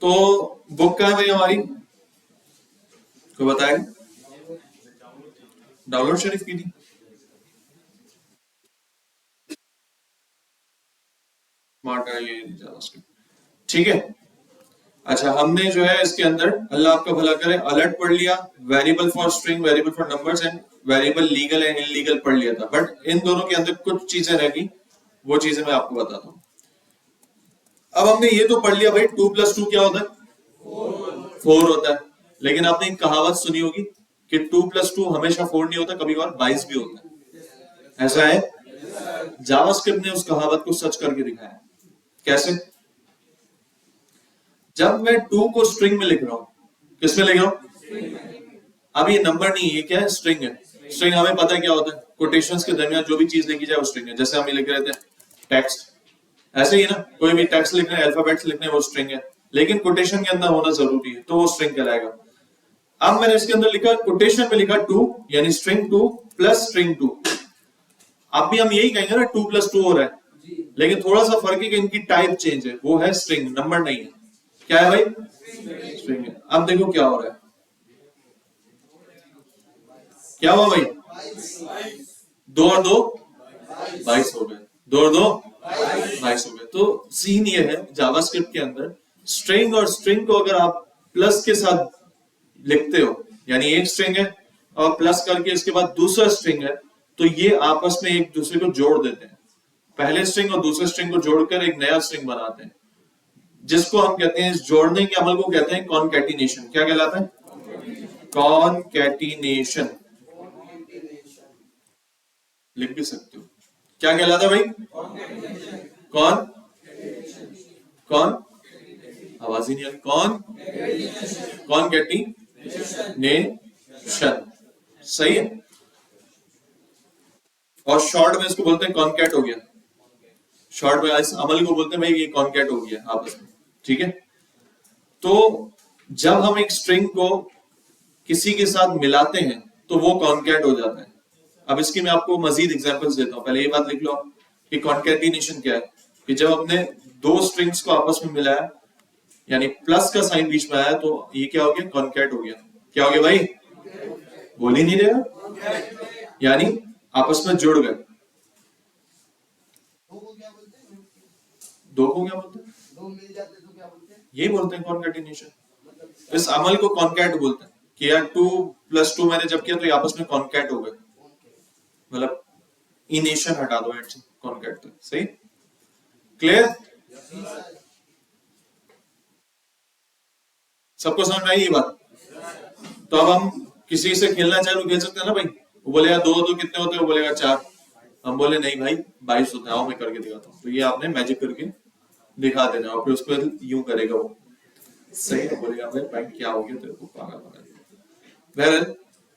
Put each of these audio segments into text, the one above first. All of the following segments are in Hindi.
तो बुक कहाँ है भाई हमारी, कोई बताएगा? डाउनलोड शरीफ की थी, स्मार्ट है ये जावास्क्रिप्ट, ठीक है। अच्छा हमने जो है इसके अंदर, अल्लाह आपका भला करे, अलर्ट पढ़ लिया, variable for string, variable for numbers and variable legal and illegal पढ़ लिया था, बट इन दोनों के अंदर कुछ चीजें रह गई, वो चीजें मैं आपको बताता हूँ। अब हमने ये तो पढ़ लिया भाई 2+2 क्या होता है, 4 होता है, लेकिन आपने एक कहावत सुनी होगी कि 2+2 हमेशा 4 नहीं होता, कभी कभार 22 भी होता है, ऐसा है? जावास्क्रिप्ट ने उस कहावत को सच करके दिखाया। कैसे? जब मैं 2 को स्ट्रिंग में लिख रहा हूं, किसमें लिख रहा हूं, अब ये नंबर नहीं, ये क्या है, स्ट्रिंग है। स्ट्रिंग हमें पता है क्या होता है, कोटेशंस के दरमियान जो भी चीज लिखी जाए वो स्ट्रिंग है। जैसे हम ये लिख रहे थे टेक्स्ट, ऐसे ही ना, कोई भी टेक्स्ट लिखना है, अल्फाबेट्स लिखने हैं, वो स्ट्रिंग है, लेकिन कोटेशन के अंदर होना जरूरी है, तो वो स्ट्रिंग कहलाएगा। अब मैंने इसके अंदर लिखा, कोटेशन में लिखा 2 यानी स्ट्रिंग 2 प्लस स्ट्रिंग 2। अब भी हम यही कहेंगे ना 2+2 हो रहा है, लेकिन थोड़ा सा फर्क है कि इनकी टाइप चेंज है, वो है स्ट्रिंग, नंबर नहीं है। क्या है भाई? स्ट्रिंग है। अब देखो क्या हो रहा है, क्या हुआ भाई, 2 और 2 22 हो गए, 2 और 2 22 हो गए। तो सीन ये है जावास्क्रिप्ट के अंदर, स्ट्रिंग और स्ट्रिंग को अगर आप प्लस के साथ लिखते हो, यानी एक स्ट्रिंग है और प्लस करके इसके बाद दूसरा स्ट्रिंग है, तो ये आपस में एक दूसरे को जोड़ देते हैं। पहले स्ट्रिंग और दूसरे स्ट्रिंग को जोड़कर एक नया स्ट्रिंग बनाते हैं, जिसको हम कहते हैं, इस जोड़ने के अमल को कहते हैं कॉनकैटिनेशन। क्या कहलाता है? कॉनकैटिनेशन। लिख भी सकते हो, क्या कहलाता है भाई? कौन कौन, आवाज ही नहीं आ रही, कॉनकैटिनेशन, सही है। और शॉर्ट में इसको बोलते हैं कॉनकैट हो गया, शॉर्ट में इस अमल को बोलते हैं भाई ये कॉनकैट हो गया आपस में, ठीक है। तो जब हम एक स्ट्रिंग को किसी के साथ मिलाते हैं तो वो कॉनकैट हो जाता है। अब इसकी मैं आपको मजीद एग्जांपल्स देता हूं, पहले ये बात लिख लो कि कॉनकैटिनेशन क्या है, कि जब हमने दो स्ट्रिंग्स को आपस में मिलाया, यानी प्लस का साइन बीच में आया, तो ये क्या हो गया, कॉनकैट हो गया। क्या हो गया भाई, बोल ही नहीं रहा, यानी आपस में जुड़ गए। दो को क्या बोलते हैं, दो मिल जाते तो क्या बोलते हैं, यही बोलते हैं कॉनकैटिनेशन। इस अमल को कॉनकैट बोलते हैं कि यार 2+2 मैंने जब किया तो ये आपस में कॉनकैट हो गए, मतलब इनेशन हटा दो, एट से कॉनकैट तक, सही, क्लियर? सबको समझ में आई ये बात? तो अब हम किसी से खेलना चाहे तो खेल सकते हैं ना भाई, वो बोलेगा 2 कितने होते हैं, वो बोलेगा 4, हम बोले नहीं भाई 22 होते हैं, आओ मैं करके दिखाता हूँ, तो ये आपने मैजिक करके दिखा देना, और फिर उसको यूं करेगा वो, सही है, बोलेगा भाई क्या हो गया तेरे को, पागल बना दिया।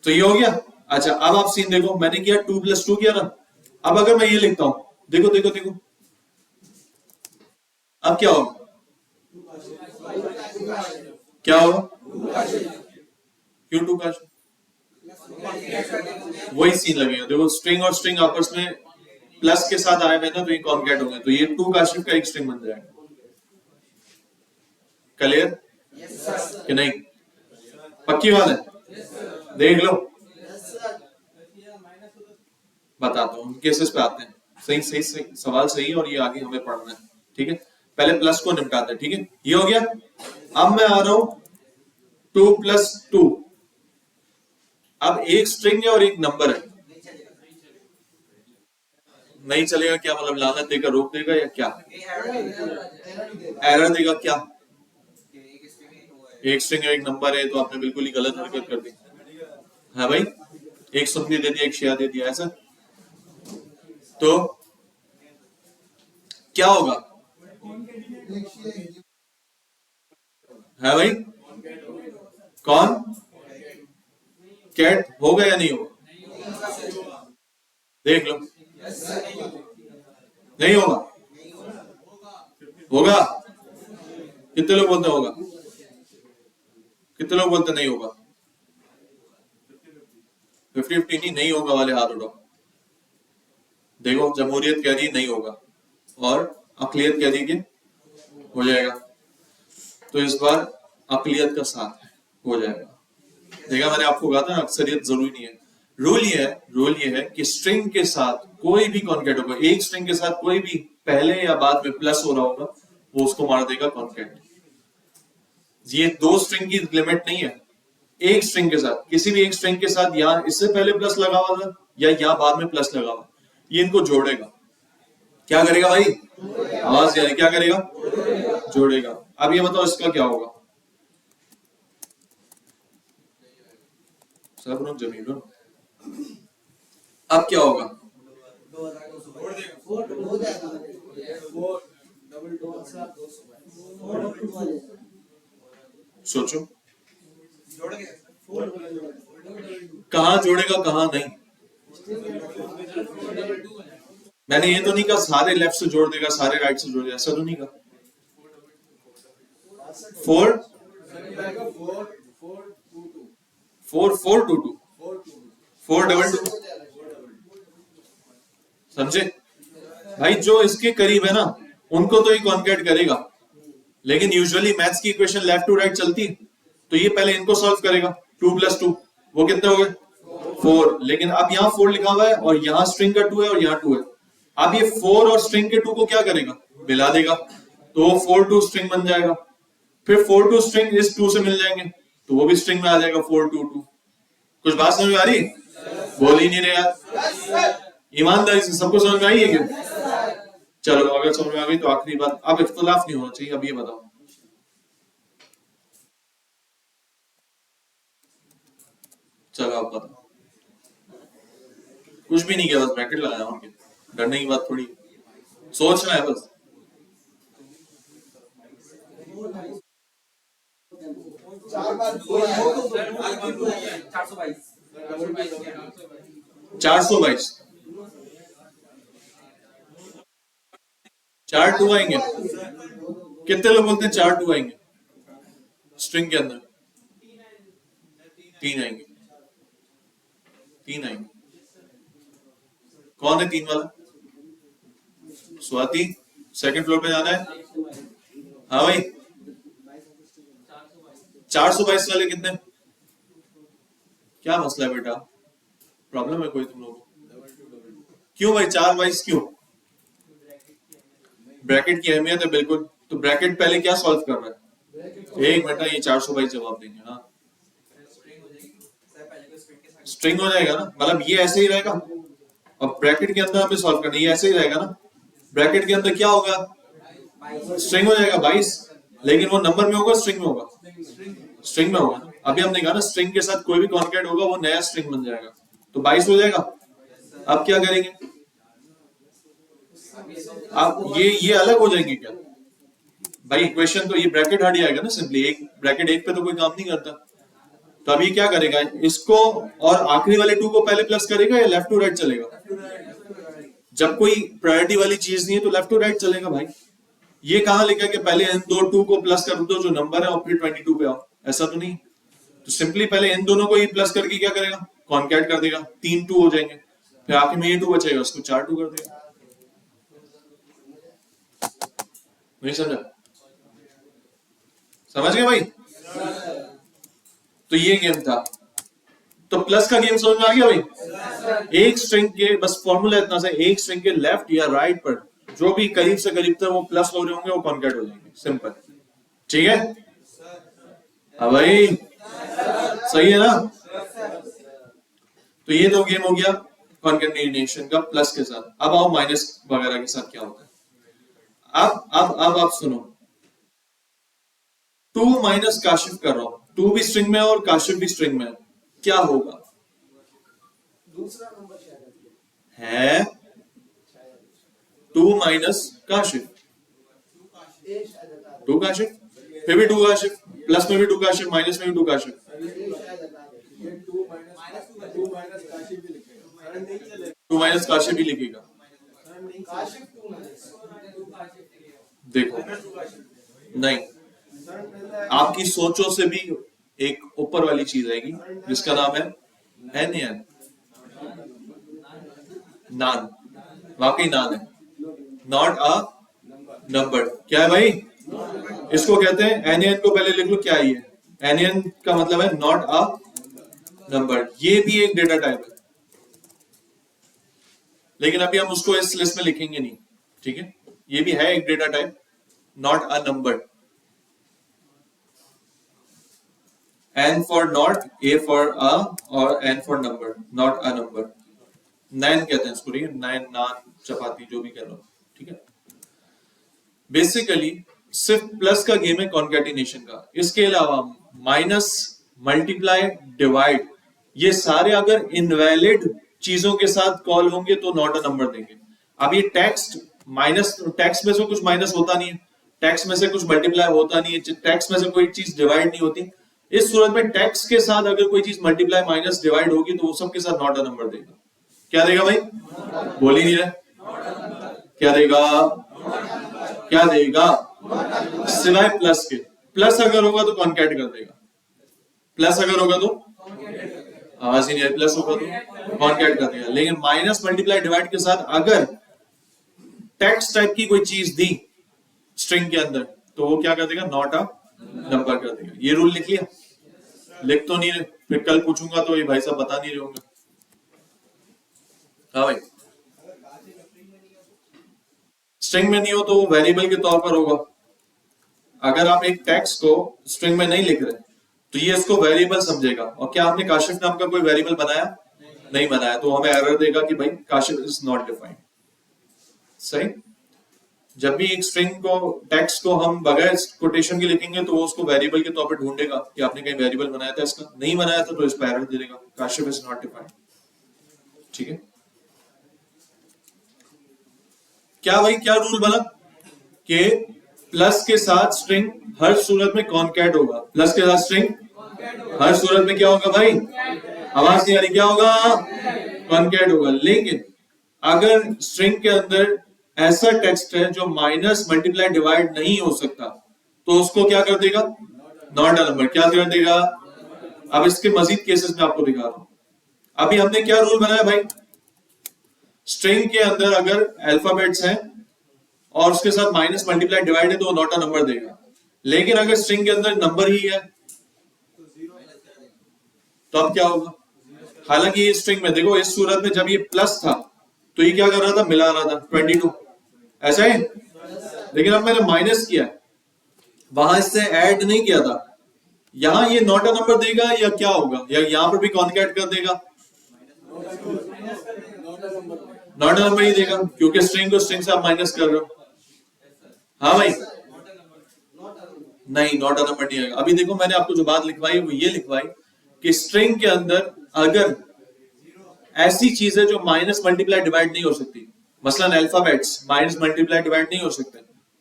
तो ये हो गया। अच्छा अब आप सीन देखो, मैंने किया 2+2 किया ना, अब अगर मैं ये लिखता हूं, देखो देखो देखो, अब क्या होगा, क्या होगा, क्यों 2 का, वही सीन लगेगा। देखो स्ट्रिंग और स्ट्रिंग आपस में प्लस के साथ आए हुए ना, तो ये कॉन्कैट होंगे, तो ये 2 का शिफ्ट का एक स्ट्रिंग बन जाएगा। क्लियर कि नहीं, पक्की बात है, देख लो, बताता हूँ केसेस पे आते हैं। सही सही सही सवाल सही है, और ये आगे हमें पढ़ना है, ठीक है। पहले प्लस को निपटाते हैं, ठीक है, ये हो गया। अब मैं आ रहा हूं 2+2, अब एक स्ट्रिंग है और एक नंबर है, नहीं चलेगा क्या मतलब, लानत देगा, रोक देगा या क्या, एरर देगा क्या, एक स्ट्रिंग है एक नंबर है, तो आपने बिल्कुल ही गलत हरकत कर दी है भाई, एक सुन्नी दे दिया एक शिया दे दिया, ऐसा तो क्या होगा, है भाई, कौन कैट होगा या नहीं होगा, देख लो, नहीं होगा, होगा, कितने लोग बोलते होगा, कितने लोग बोलते नहीं होगा, 50-50 नहीं होगा वाले हाथ उठाओ। देखो जमहूरियत कह रही नहीं होगा, और अकलियत कह रही कि हो जाएगा। तो इस बार अकलियत का साथ हो जाएगा। देखा, मैंने आपको कहा था ना, अक्सरियत जरूरी नहीं है। रूल ये है कि स्ट्रिंग के साथ कोई भी कॉन्केट होगा, एक स्ट्रिंग के साथ कोई भी पहले या बाद में प्लस हो रहा होगा, वो उसको मार देगा कॉन्केट। ये दो स्ट्रिंग की लिमिट नहीं है, एक स्ट्रिंग के साथ, किसी भी एक स्ट्रिंग के साथ, यहाँ इससे पहले प्लस लगा हुआ था या यहाँ बाद में प्लस लगा हुआ, ये इनको जोड़ेगा। क्या करेगा भाई? आवाज क्या है? क्या करेगा? जोड़ेगा। अब ये बताओ इसका क्या होगा? सब लोग जमीन हो। अब क्या होगा? सोचो, कहां जोड़ेगा कहां नहीं। मैंने ये तो नहीं कहा सारे लेफ्ट से जोड़ देगा, सारे राइट से जोड़ देगा, ऐसा तो नहीं कहा। 4 4 2 2 4 2 2 समझे भाई? जो इसके करीब है ना उनको तो ये कॉन्केट करेगा, लेकिन यूजुअली मैथ्स की इक्वेशन लेफ्ट टू राइट चलती, तो ये पहले इनको सॉल्व करेगा। 2 + 2 वो कितने हो गए? 4। लेकिन अब यहाँ 4 लिखा हुआ है और यहाँ स्ट्रिंग का 2 है और यहाँ 2 है। अब ये 4 और स्ट्रिंग के 2 को क्या करेगा? मिला देगा, तो 4 2 स्ट्रिंग बन जाएगा। फिर 4 2 स्ट्रिंग इस 2 से मिल जाएंगे, तो वो भी स्ट्रिंग में आ जाएगा 4 2 2। कुछ बात समझ में आ रही? बोल ही नहीं रहे यार, ईमानदारी से सबको समझ में आई है क्या? चलो, अगर समझ में आ गई तो आखिरी बात, अब इख्तिलाफ नहीं होना चाहिए। अब ये बताओ, चलो आप बताओ। कुछ भी नहीं किया, बस ब्रैकेट लगाया उनके, डरने की बात थोड़ी, सोचना है बस। चार सौ बाईस 4 2 आएंगे। कितने लोग बोलते हैं 4 2 आएंगे? स्ट्रिंग के अंदर 3 आएंगे। 3 आएंगे। कौन है 3 वाला? स्वाति, सेकंड फ्लोर पे जाना है। हाँ भाई, 422 वाले कितने? क्या मसला है बेटा? प्रॉब्लम है कोई तुम लोगों को? क्यों भाई 422 क्यों? ब्रैकेट की अहमियत है बिल्कुल। तो ब्रैकेट पहले क्या सॉल्व कर रहा है? एक मिनट, ये 422 जवाब देंगे। हाँ, स्ट्रिंग हो जाएगा ना, मतलब ये ऐसे ही रहेगा। अब ब्रैकेट के अंदर हमें सॉल्व करना है, ये ऐसे ही रहेगा ना। ब्रैकेट के अंदर क्या होगा? स्ट्रिंग हो जाएगा 22, लेकिन वो नंबर में होगा स्ट्रिंग में होगा? स्ट्रिंग में होगा। अभी हमने कहा ना स्ट्रिंग के साथ कोई भी कॉन्केट होगा वो नया स्ट्रिंग बन जाएगा, तो 22 हो जाएगा। अब क्या करेंगे? अब ये अलग हो जाएंगे क्या भाई? इक्वेशन तो ये ब्रैकेट हट जाएगा ना सिंपली, एक ब्रैकेट एक पे तो कोई काम नहीं करता। तो अभी क्या करेगा? इसको और आखिरी वाले 2 को पहले प्लस करेगा या लेफ्ट टू राइट चलेगा? जब कोई प्रायोरिटी वाली चीज नहीं है तो लेफ्ट टू राइट चलेगा भाई। ये कहां लिखा कि पहले इन दो 2 को प्लस कर दो जो नंबर है और फिर 22 पे आओ? ऐसा तो नहीं। तो सिंपली पहले इन दोनों को ही प्लस करके क्या करेगा? कॉन्केट कर देगा, 3 2 हो जाएंगे, फिर आखिर में ये 2 बचेगा, उसको 4 2 कर देगा। नहीं समझा? समझ गए भाई? तो ये गेम था। तो प्लस का गेम समझ में आ गया भाई? एक स्ट्रिंग के बस फॉर्मूला इतना सा, एक स्ट्रिंग के लेफ्ट या राइट पर जो भी करीब से करीब तक वो प्लस हो रहे होंगे वो कॉन्केट हो जाएंगे। सिंपल, ठीक है? हाँ भाई, सही है ना? तो ये तो गेम हो गया कॉन्केटेनेशन का प्लस के साथ। अब आओ माइनस वगैरह के साथ क्या होता है। अब आप सुनो, 2 माइनस काशिफ कर रहा हूं, 2 भी स्ट्रिंग में है और काशिफ भी स्ट्रिंग में है, क्या होगा? दूसरा नंबर है 2 माइनस काशिफ, 2 काशिफ, फिर भी 2 काशिफ, प्लस में भी 2 काशिफ, माइनस में भी 2 काशिफ। 2 माइनस काशिफ भी लिखेगा। देखो, नहीं, आपकी सोचों से भी एक ऊपर वाली चीज आएगी जिसका नाम है NaN, नान। वाकई नान है, नॉट अ नंबर। क्या है भाई? इसको कहते हैं NaN को पहले लिख लो क्या है ये, NaN का मतलब है नॉट अ नंबर। ये भी एक डेटा टाइप है, लेकिन अभी हम उसको इस लिस्ट में लिखेंगे नहीं, ठीक है। ये भी है एक data type, not a number. N for not, A for a और N for number, not a number। नैन कहते हैं इसको, ठीक है, नैन, नान, चपाती, जो भी कह लो, ठीक है। बेसिकली सिर्फ प्लस का गेम है कॉन्कैटिनेशन का। इसके अलावा माइनस, मल्टीप्लाई, डिवाइड, ये सारे अगर इनवैलिड चीजों के साथ कॉल होंगे तो नॉट अ नंबर देंगे। अब ये टेक्स्ट माइनस, टेक्स्ट में से कुछ माइनस होता नहीं है, टेक्स्ट में से कुछ मल्टीप्लाई होता नहीं है, टेक्स्ट में से कोई चीज डिवाइड नहीं होती। इस सूरत में टेक्स्ट के साथ अगर कोई चीज मल्टीप्लाई, माइनस, डिवाइड होगी तो वो सबके साथ नॉट अ नंबर देगा। क्या देगा भाई? बोल ही नहीं रहे। क्या देगा? क्या देगा? सिवाय प्लस के। प्लस अगर होगा तो कॉन्कैट कर देगा, प्लस अगर होगा तो आवाज ही नहीं है, प्लस होगा तो कॉन्कैट कर देगा। लेकिन माइनस, मल्टीप्लाई, डिवाइड के साथ अगर टेक्स्ट टाइप की कोई चीज दी स्ट्रिंग के अंदर तो वो क्या कर देगा? नॉट अ नंबर कर देगा। ये रूल लिख लिया? लिख तो नहीं रहे, फिर कल पूछूंगा तो ये भाई साहब बता नहीं रहे होंगे। हाँ भाई, स्ट्रिंग में नहीं हो तो वेरिएबल के तौर पर होगा। अगर आप एक टेक्स्ट को स्ट्रिंग में नहीं लिख रहे तो ये इसको वेरिएबल समझेगा। और क्या आपने काशिफ नाम का कोई वेरिएबल बनाया? नहीं बनाया, तो हमें एरर देगा कि भाई काशिफ इज नॉट डिफाइंड। सही। जब भी एक स्ट्रिंग को, टेक्स्ट को हम बगैर कोटेशन के लिखेंगे तो वो उसको वेरिएबल के तौर पर ढूंढेगा कि आपने कहीं वेरिएबल बनाया था इसका, नहीं बनाया था तो इस पर एरर दे देगा, काशिफ इज नॉट डिफाइंड। ठीक है। क्या भाई, क्या रूल बना कि प्लस के साथ स्ट्रिंग हर सूरत में कॉन्कैट होगा। प्लस के साथ स्ट्रिंग हर सूरत में क्या होगा भाई? आवाज नहीं आ रही, क्या होगा? कॉन्कैट होगा। लेकिन अगर स्ट्रिंग के अंदर ऐसा टेक्स्ट है जो माइनस, मल्टीप्लाई, डिवाइड नहीं हो सकता तो उसको क्या कर देगा? Not a number. क्या कर देगा? अब इसके मजीद केसेस में आपको दिखा रहा हूं। अभी हमने क्या रूल बनाया भाई? स्ट्रिंग के अंदर अगर अल्फाबेट्स हैं और उसके साथ माइनस, मल्टीप्लाई, डिवाइड है तो वो नॉट अ नंबर देगा। लेकिन अगर स्ट्रिंग के अंदर नंबर ही है तो अब क्या होगा? हालांकि ये स्ट्रिंग में देखो, इस सूरत में जब ये प्लस था तो ये क्या कर रहा था? मिला रहा था 22, ऐसा है। लेकिन अब मैंने माइनस किया, वहां इससे ऐड नहीं किया था, यहां ये नॉट अ नंबर देगा या क्या होगा? या यहां पर भी कॉन्कैट कर देगा? नॉट अ नंबर ही देगा, क्योंकि स्ट्रिंग को स्ट्रिंग से आप माइनस कर रहे हो। हाँ भाई, नहीं, नॉट अ नंबर नहीं आएगा। अभी देखो, मैंने आपको जो बात लिखवाई वो ये लिखवाई कि स्ट्रिंग के अंदर अगर ऐसी चीज है जो माइनस, मल्टीप्लाई, डिवाइड नहीं हो सकती, मसलन अल्फाबेट्स माइनस, मल्टीप्लाई, डिवाइड नहीं हो सकते,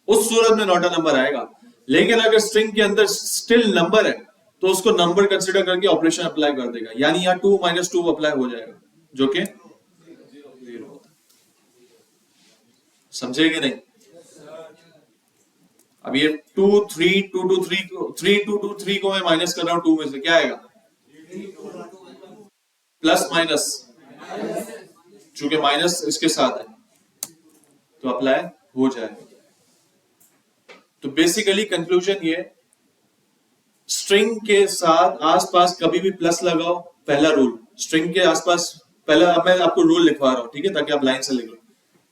उस सूरत में नॉट अ नंबर आएगा। लेकिन अगर स्ट्रिंग के अंदर स्टिल नंबर है तो उसको नंबर कंसीडर करके ऑपरेशन अप्लाई कर देगा, यानी यहाँ 2 - 2 अप्लाई हो जाएगा, जो कि 0 होता है। समझे कि नहीं? अब ये 2 3 2 2 3 को 3 2 2 3 को मैं माइनस कर रहा हूं 2 में से, क्या आएगा? प्लस माइनस, चूंकि माइनस इसके साथ है तो अप्लाई हो जाएगा। तो बेसिकली कंक्लूजन ये, स्ट्रिंग के साथ आसपास कभी भी प्लस लगाओ, पहला रूल। स्ट्रिंग के आसपास पहला, अब मैं आपको रूल लिखवा रहा हूं, ठीक है, ताकि आप लाइन से लिख लो।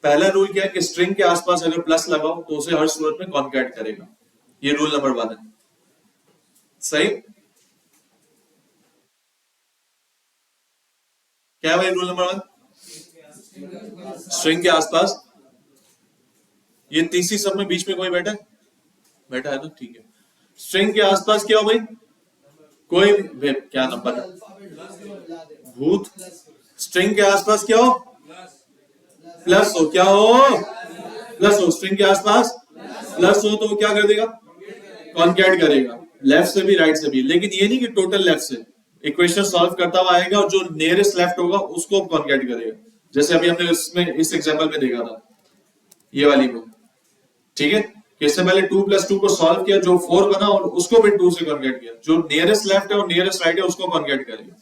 पहला रूल क्या है कि स्ट्रिंग के आसपास अगर प्लस लगाओ तो उसे हर सूरत में कॉन्कैट करेगा। ये रूल नंबर 1 है। सही। क्या है भाई रूल नंबर 1? स्ट्रिंग के आसपास, ये तीसरी सब में बीच में कोई बैठा है? बैठा है तो ठीक है। स्ट्रिंग के आसपास क्या हो भाई? कोई क्या नंबर है? भूत। स्ट्रिंग के आसपास क्या हो? प्लस हो। क्या हो? प्लस हो। स्ट्रिंग के आसपास प्लस हो तो वो क्या कर देगा? कॉन्कैट करेगा, लेफ्ट से भी राइट से भी। लेकिन ये नहीं कि टोटल लेफ्ट से। इक्वेशन सॉल्व करता हुआ आएगा और जो नियरेस्ट लेफ्ट होगा उसको कॉन्कैट करेगा, जैसे अभी हमने इसमें इस एग्जांपल में देखा था, ये वाली में। ठीक है, इससे पहले 2 + 2 को सॉल्व किया, जो 4 बना और उसको भी 2 से कॉन्कैट किया। जो नियरेस्ट लेफ्ट है और नियरेस्ट राइट है उसको कॉन्कैट करेगा।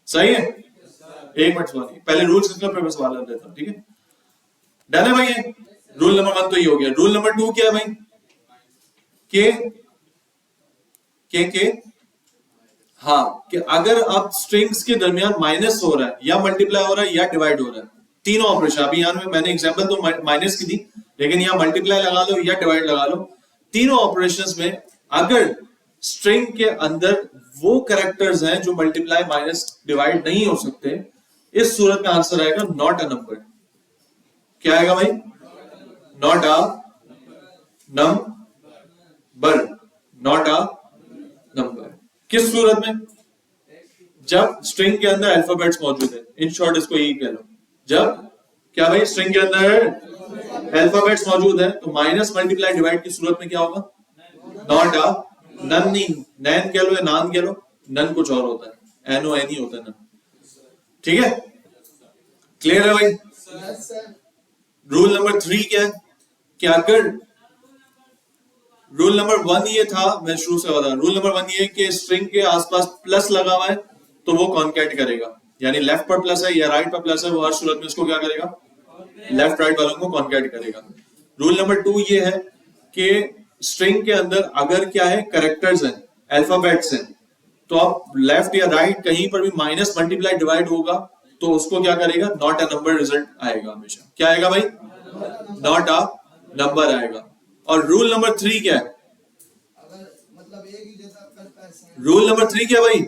सही है? एक मिनट सुनिए, पहले रूल्स इसका फिर मैं सवाल देता हूं। ठीक है, डन है भाई? रूल नंबर 1 तो ये हो गया। रूल नंबर 2 क्या है भाई? कि के हाँ कि अगर अब स्ट्रिंग्स के दरमियान माइनस हो रहा है या मल्टीप्लाई हो रहा है या डिवाइड हो रहा है, तीनों ऑपरेशन, अभी यहाँ में मैंने एग्जांपल तो माइनस की थी, लेकिन यहाँ मल्टीप्लाई लगा लो या डिवाइड लगा लो, तीनों ऑपरेशंस में अगर स्ट्रिंग के अंदर वो कैरेक्टर्स हैं जो मल्टीप्लाई माइनस डिवाइड नहीं हो सकते, इस सूरत में आंसर आएगा नॉट अ नंबर। क्या आएगा भाई? Not a number, not a number. किस सूरत में? जब स्ट्रिंग के अंदर अल्फाबेट्स मौजूद है, इन शॉर्ट इसको यही कह लो, जब क्या भाई स्ट्रिंग के अंदर अल्फाबेट्स मौजूद है तो माइनस मल्टीप्लाई डिवाइड की सूरत में क्या होगा? नॉट अ नन, नहीं नैन कह लो या नान कह लो, नन कुछ और होता है, एनो एन ही होता है नन। ठीक है, क्लियर है भाई? रूल नंबर 3 क्या है कि अगर रूल नंबर 1 ये था, मैं शुरू से बता, रूल नंबर 1 ये कि स्ट्रिंग के आसपास प्लस लगा हुआ है तो वो कॉन्कैट करेगा, यानी लेफ्ट पर प्लस है या राइट पर प्लस है, वो हर सूरत में उसको क्या करेगा? लेफ्ट राइट वालों को कॉन्कैट करेगा। रूल नंबर 2 ये है कि स्ट्रिंग के अंदर अगर क्या है, कैरेक्टर्स हैं, अल्फाबेट्स हैं, तो आप लेफ्ट या राइट कहीं पर भी माइनस मल्टीप्लाई डिवाइड होगा तो उसको क्या करेगा? नॉट अ नंबर रिजल्ट आएगा हमेशा। क्या आएगा भाई? नॉट अ नंबर आएगा। और रूल नंबर 3 क्या है? मतलब एक ही जैसा करता है। रूल नंबर 3 क्या भाई?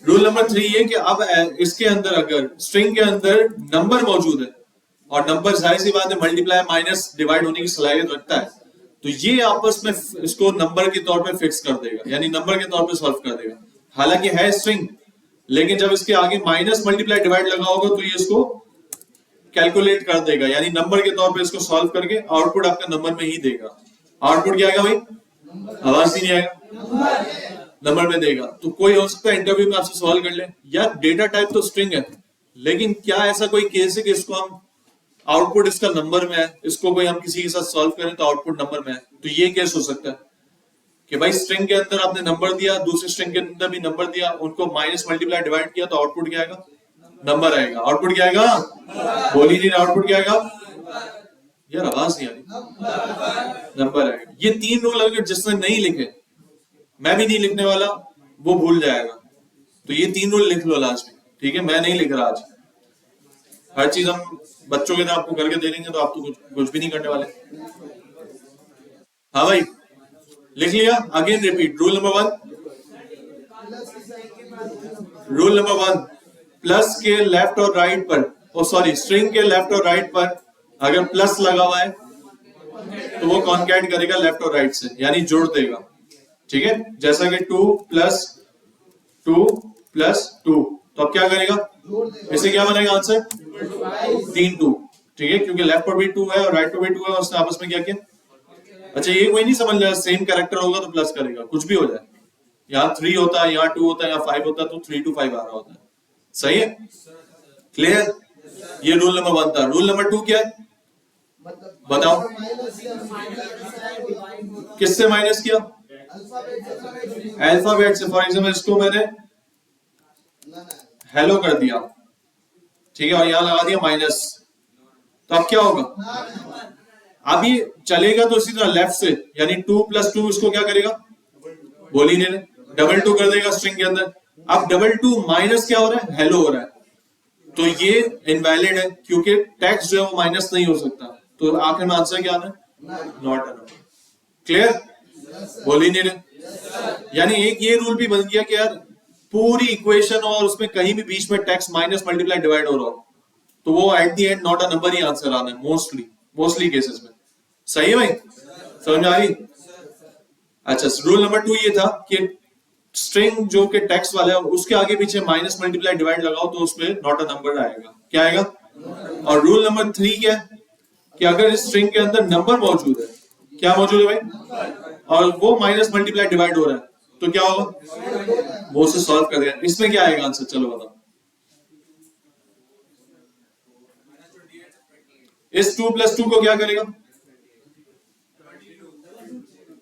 रूल नंबर 3 ये कि अब इसके अंदर अगर स्ट्रिंग के अंदर नंबर मौजूद है और नंबर जाहिर सी बात है मल्टीप्लाई माइनस डिवाइड होने की सलाहियत रखता है, तो ये आपस में इसको नंबर के तौर पे फिक्स कर देगा, यानी नंबर के तौर पे सॉल्व कर देगा। हालांकि है स्ट्रिंग, लेकिन जब इसके आगे माइनस मल्टीप्लाई डिवाइड लगा होगा तो ये इसको कैलकुलेट कर देगा, यानी नंबर के तौर पे इसको सॉल्व करके आउटपुट आपका नंबर में ही देगा। आउटपुट क्या आएगा भाई? आवाज ही नहीं आएगा, नंबर में देगा। तो कोई हो सकता है इंटरव्यू में आपसे सवाल कर ले, यार डेटा टाइप तो स्ट्रिंग है, लेकिन क्या ऐसा कोई केस है कि इसको हम आउटपुट इसका नंबर में है, इसको कोई हम किसी के साथ सॉल्व करें तो आउटपुट नंबर में है? तो ये केस हो सकता है कि भाई स्ट्रिंग के अंदर आपने नंबर दिया, दूसरे स्ट्रिंग के अंदर भी नंबर दिया, उनको माइनस मल्टीप्लाई डिवाइड किया तो आउटपुट क्या आएगा? नंबर आएगा। आउटपुट क्या आएगा? बोली नहीं, आउटपुट क्या आएगा? यार आवाज नहीं आ रही, नंबर आएगा। ये 3 रूल अगर जिसने नहीं लिखे, मैं भी नहीं लिखने वाला, वो भूल जाएगा। तो ये 3 रूल लिख लो लास्ट में, ठीक है? मैं नहीं लिख रहा आज, हर चीज हम बच्चों के साथ आपको करके दे देंगे, तो आप तो कुछ भी नहीं करने वाले। हाँ भाई, लिख लिया? Again repeat. Rule number 1, rule number 1, plus के लेफ्ट और राइट पर, सॉरी स्ट्रिंग के लेफ्ट और राइट पर अगर प्लस लगा हुआ है तो वो कॉन्कैट करेगा लेफ्ट और राइट से, यानी जोड़ देगा। ठीक है, जैसा कि 2 प्लस 2 प्लस 2, तो अब क्या करेगा? इसे क्या बनेगा आंसर? 3 2। ठीक है, क्योंकि लेफ्ट पर भी 2 है और राइट पर भी 2 है, उसने आपस में क्या किया? अच्छा, ये कोई नहीं समझ रहा, सेम कैरेक्टर होगा तो प्लस करेगा, कुछ भी हो जाए। यहाँ 3 होता है, यहाँ 2 होता है, यहाँ 5 होता है, तो 3 to 5 आ रहा होता है। सही है? क्लियर? ये रूल नंबर 1 था। रूल नंबर 2 क्या है? बताओ। किससे माइनस किया? अल्फाबेट से। फॉर एग्जाम्पल इसको मैंने हेलो कर दिया, ठीक है, और यहां लगा दिया माइनस, तो अब क्या होगा? अब ये चलेगा तो इसी तरह लेफ्ट से, यानी 2 + 2 इसको क्या करेगा? बोली नहीं, डबल 2 कर देगा स्ट्रिंग के अंदर। अब डबल 2 माइनस क्या हो रहा है? हेलो हो रहा है, तो ये इनवैलिड है क्योंकि टेक्स्ट जो है वो माइनस नहीं हो सकता। तो आखिर में आंसर क्या आना है? Not a number. क्लियर? बोली नहीं रहे। यानी एक ये रूल भी बन गया कि यार पूरी इक्वेशन और उसमें कहीं भी बीच में टेक्स्ट माइनस मल्टीप्लाई डिवाइड हो रहा हो तो वो at the and not a number he answer आना है, मोस्टली केसेस में। सही है भाई? समझ में आ रही? अच्छा, रूल नंबर 2 ये था कि स्ट्रिंग जो कि टेक्स्ट वाला है उसके आगे पीछे माइनस मल्टीप्लाई डिवाइड लगाओ तो उसमें नॉट अ नंबर आएगा। क्या आएगा? और रूल नंबर 3 क्या है कि अगर इस स्ट्रिंग के अंदर नंबर मौजूद है, क्या मौजूद है भाई, और वो माइनस मल्टीप्लाई डिवाइड हो रहा है तो क्या होगा? वो उसे सॉल्व कर देगा। इसमें क्या आएगा आंसर? चलो बताओ। इस 2 + 2 को क्या करेगा?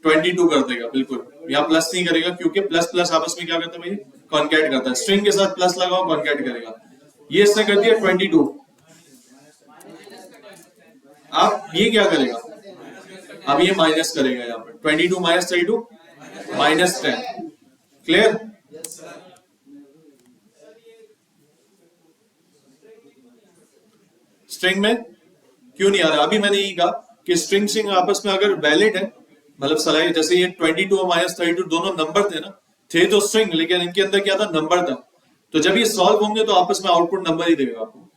22 कर देगा। बिल्कुल, यहाँ प्लस नहीं करेगा क्योंकि प्लस प्लस आपस में क्या करता है भाई? कॉन्कैट करता है। स्ट्रिंग के साथ प्लस लगाओ, कॉन्कैट करेगा। ये इसने कर दिया 22। अब ये क्या करेगा? अब ये माइनस करेगा यहाँ पे 22 minus 32 minus 10। Clear? Yes sir. String में क्यों नहीं आ रहा? अभी मैंने यही कहा कि स्ट्रिंग स्ट्रिंग आपस में अगर वैलिड है, मतलब सलाह जैसे ये 22 और माइनस 32 दोनों नंबर थे ना, थे तो स्ट्रिंग, लेकिन इनके अंदर क्या था? नंबर था। तो जब ये सॉल्व होंगे तो आपस में आउटपुट नंबर ही देगा आपको।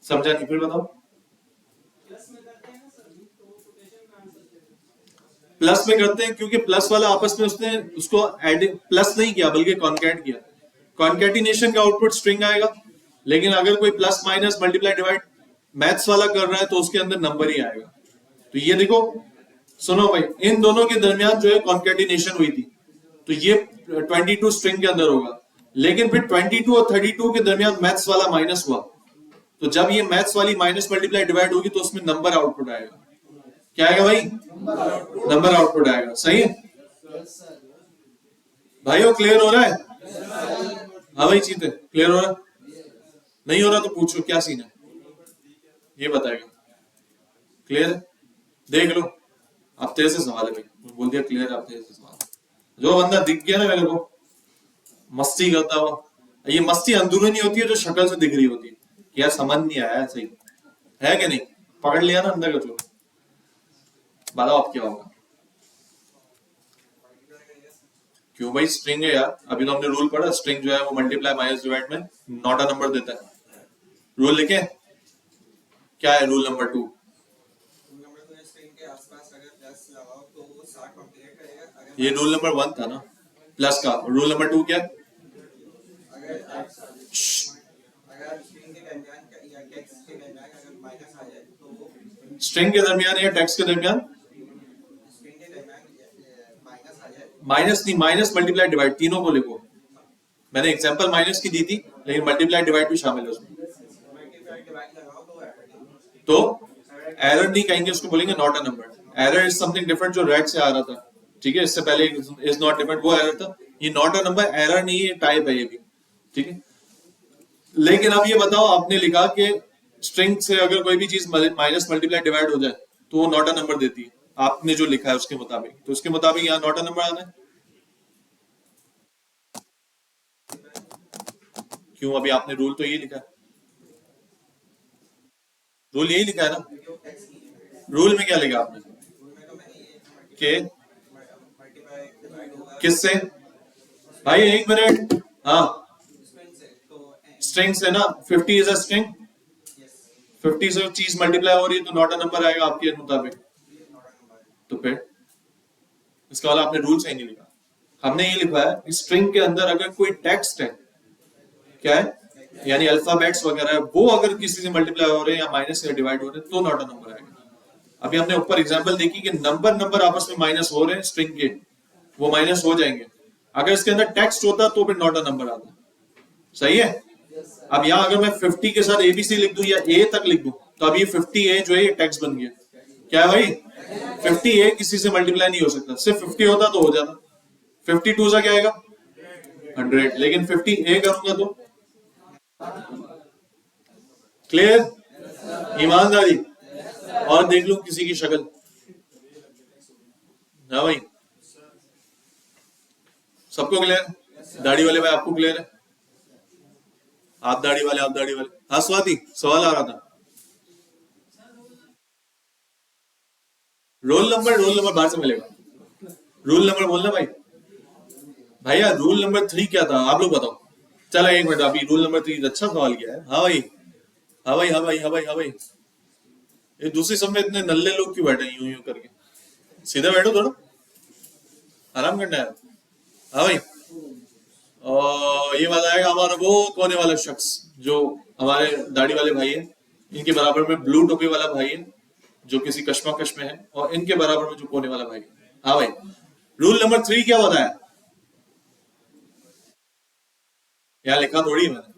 समझा नहीं? फिर बताओ। प्लस में करते हैं क्योंकि प्लस वाला आपस में उसने उसको एड प्लस नहीं किया बल्कि कॉन्कैट किया। कॉन्कैटिनेशन का आउटपुट स्ट्रिंग आएगा, लेकिन अगर कोई plus minus multiply divide maths वाला कर रहा है तो उसके अंदर नंबर ही आएगा। तो ये देखो, सुनो भाई, इन दोनों के दरमियान जो है कॉन्कैटिनेशन हुई थी, तो ये 22 स्ट्रिंग के अंदर होगा, लेकिन फिर 22 और 32 के दरमियान मैथ्स वाला माइनस हुआ, तो जब ये मैथ्स वाली माइनस मल्टीप्लाई डिवाइड होगी तो उसमें नंबर आउटपुट आएगा। क्या आएगा भाई? नंबर आउटपुट आएगा। सही है यस सर। भाइयों? क्लियर हो रहा है? हाँ भाई, चीते क्लियर हो रहा है? नहीं हो रहा तो पूछो क्या सीन है, ये बताएगा। क्लियर है? देख लो, आप तेज से सवाल है भाई, बोल दिया क्लियर, आप तेज से सवाल। जो बंदा दिख गया ना मेरे को मस्ती करता हुआ, ये मस्ती अंदरूनी होती है जो शक्ल से दिख रही होती है कि यार समझ नहीं आया, सही है कि नहीं? पकड़ लिया ना अंदर का, जो बताओ अब क्या होगा। क्यों भाई? स्ट्रिंग है यार, अभी तो हमने रूल पढ़ा, स्ट्रिंग जो है वो मल्टीप्लाई माइनस डिवाइड में नॉट अ नंबर देता है। रूल लिखे, क्या है रूल नंबर 2? ये रूल नंबर 1 था ना, प्लस का। रूल नंबर 2 क्या? स्ट्रिंग के दरमियान या टेक्स्ट के दरमियान माइनस नहीं, माइनस मल्टीप्लाई डिवाइड तीनों को लिखो। मैंने एग्जांपल माइनस की दी थी, लेकिन मल्टीप्लाई डिवाइड भी शामिल है उसमें। तो एरर नहीं कहेंगे, उसको बोलेंगे not a number. Error is something different, जो रेड से आ रहा था, ठीक है, इससे पहले इज नॉट डिफरेंट, वो एरर था। ये नॉट अ नंबर एरर नहीं है, टाइप है ये भी, ठीक है। लेकिन अब ये बताओ, आपने लिखा कि स्ट्रिंग से अगर कोई भी चीज माइनस मल्टीप्लाई डिवाइड हो जाए तो वो नॉट अ नंबर देती है, आपने जो लिखा है उसके मुताबिक, तो उसके मुताबिक यहाँ नॉट अ नंबर आना है। क्यों? अभी आपने रूल तो यही लिखा है, रूल यही लिखा है ना। रूल में क्या लिखा आपने कि किससे? भाई एक मिनट, हाँ, स्ट्रिंग से ना। 50 इज अ स्ट्रिंग, 50 से चीज मल्टीप्लाई हो रही है तो नॉट अ नंबर आएगा आपके मुताबिक। तो फिर इसका वाला आपने रूल सही नहीं लिखा। हमने ये लिखा है स्ट्रिंग के अंदर अगर कोई टेक्स्ट है, क्या है, यानी अल्फाबेट्स वगैरह है, वो अगर किसी से मल्टीप्लाई हो रहे हैं या माइनस से डिवाइड हो रहे हैं तो नॉट अ नंबर आएगा। अभी हमने ऊपर एग्जांपल देखी कि नंबर आपस में माइनस हो रहे हैं स्ट्रिंग के, वो माइनस हो जाएंगे। अगर इसके अंदर टेक्स्ट होता तो फिर नॉट अ नंबर आता। सही है? अब यहाँ अगर मैं 50 के साथ एबीसी लिख दूं या ए तक लिख दूं, तो अब ये 50 ए जो है ये टेक्स्ट बन गया। क्या है भाई? 50 ए किसी से मल्टीप्लाई नहीं हो सकता, सिर्फ 50 होता तो हो जाता। 52 से क्या आएगा? 100, लेकिन 50 ए करूंगा तो। क्लियर? ईमानदारी। और देख लूं किसी की शक्ल। हाँ भाई, सबको क्लियर? दाढ़ी वाले भाई आपको क्लियर है? आप दाढ़ी वाले, आप दाढ़ी वाले। हाँ स्वाति, सवाल आ रहा था। रोल नंबर बाहर से मिलेगा। रूल नंबर बोलना भाई। भैया रूल नंबर 3 क्या था आप लोग बताओ। चलो एक मिनट, अभी रूल नंबर 3 अच्छा सवाल किया है। हाँ भाई, हाँ भाई, हाँ भाई, हाँ भाई, हाँ भाई। ये दूसरी सब में इतने नल्ले लोग क्यों बैठे यूं यूं करके? सीधा बैठो, थोड़ा आराम करना है। हाँ भाई, और ये बताएगा हमारा वो कोने वाला शख्स जो हमारे दाढ़ी वाले भाई है, इनके बराबर में ब्लू टोपी वाला भाई है जो किसी कश्मकश में है, और इनके बराबर में जो कोने वाला भाई है। हाँ भाई, रूल नंबर 3 क्या बताया? यहाँ लिखा थोड़ी है मैंने।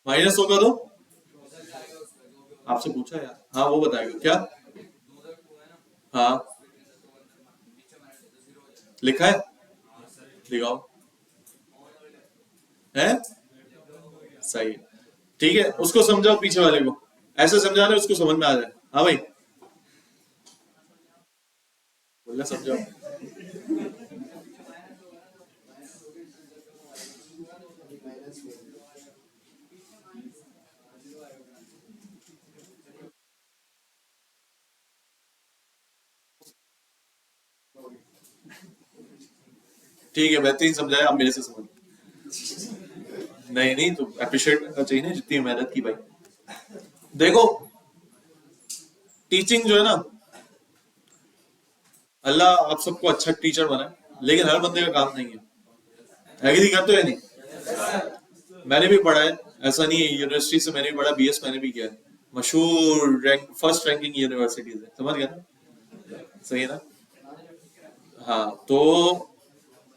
माइनस होगा तो आपसे पूछा यार। हाँ वो बताएगा क्या? हाँ लिखा है, दिखाओ। है? सही है, ठीक है, उसको समझाओ पीछे वाले को, ऐसे समझा रहे उसको समझ में आ जाए। हाँ भाई बोलना, समझाओ। ठीक है, बेहतरीन समझाया, आप मेरे से समझ। नहीं नहीं, तो अप्रिशिएट करना चाहिए ना जितनी मेहनत की भाई। देखो टीचिंग जो है ना, अल्लाह आप सबको अच्छा टीचर बनाए, लेकिन हर बंदे का काम नहीं है। एग्री करते हो या नहीं? मैंने भी पढ़ा है, ऐसा नहीं है, यूनिवर्सिटी से मैंने भी पढ़ा, बीएस मैंने भी किया है, मशहूर रैंक फर्स्ट रैंकिंग यूनिवर्सिटीज है, समझ गया ना? सही है ना? हाँ, तो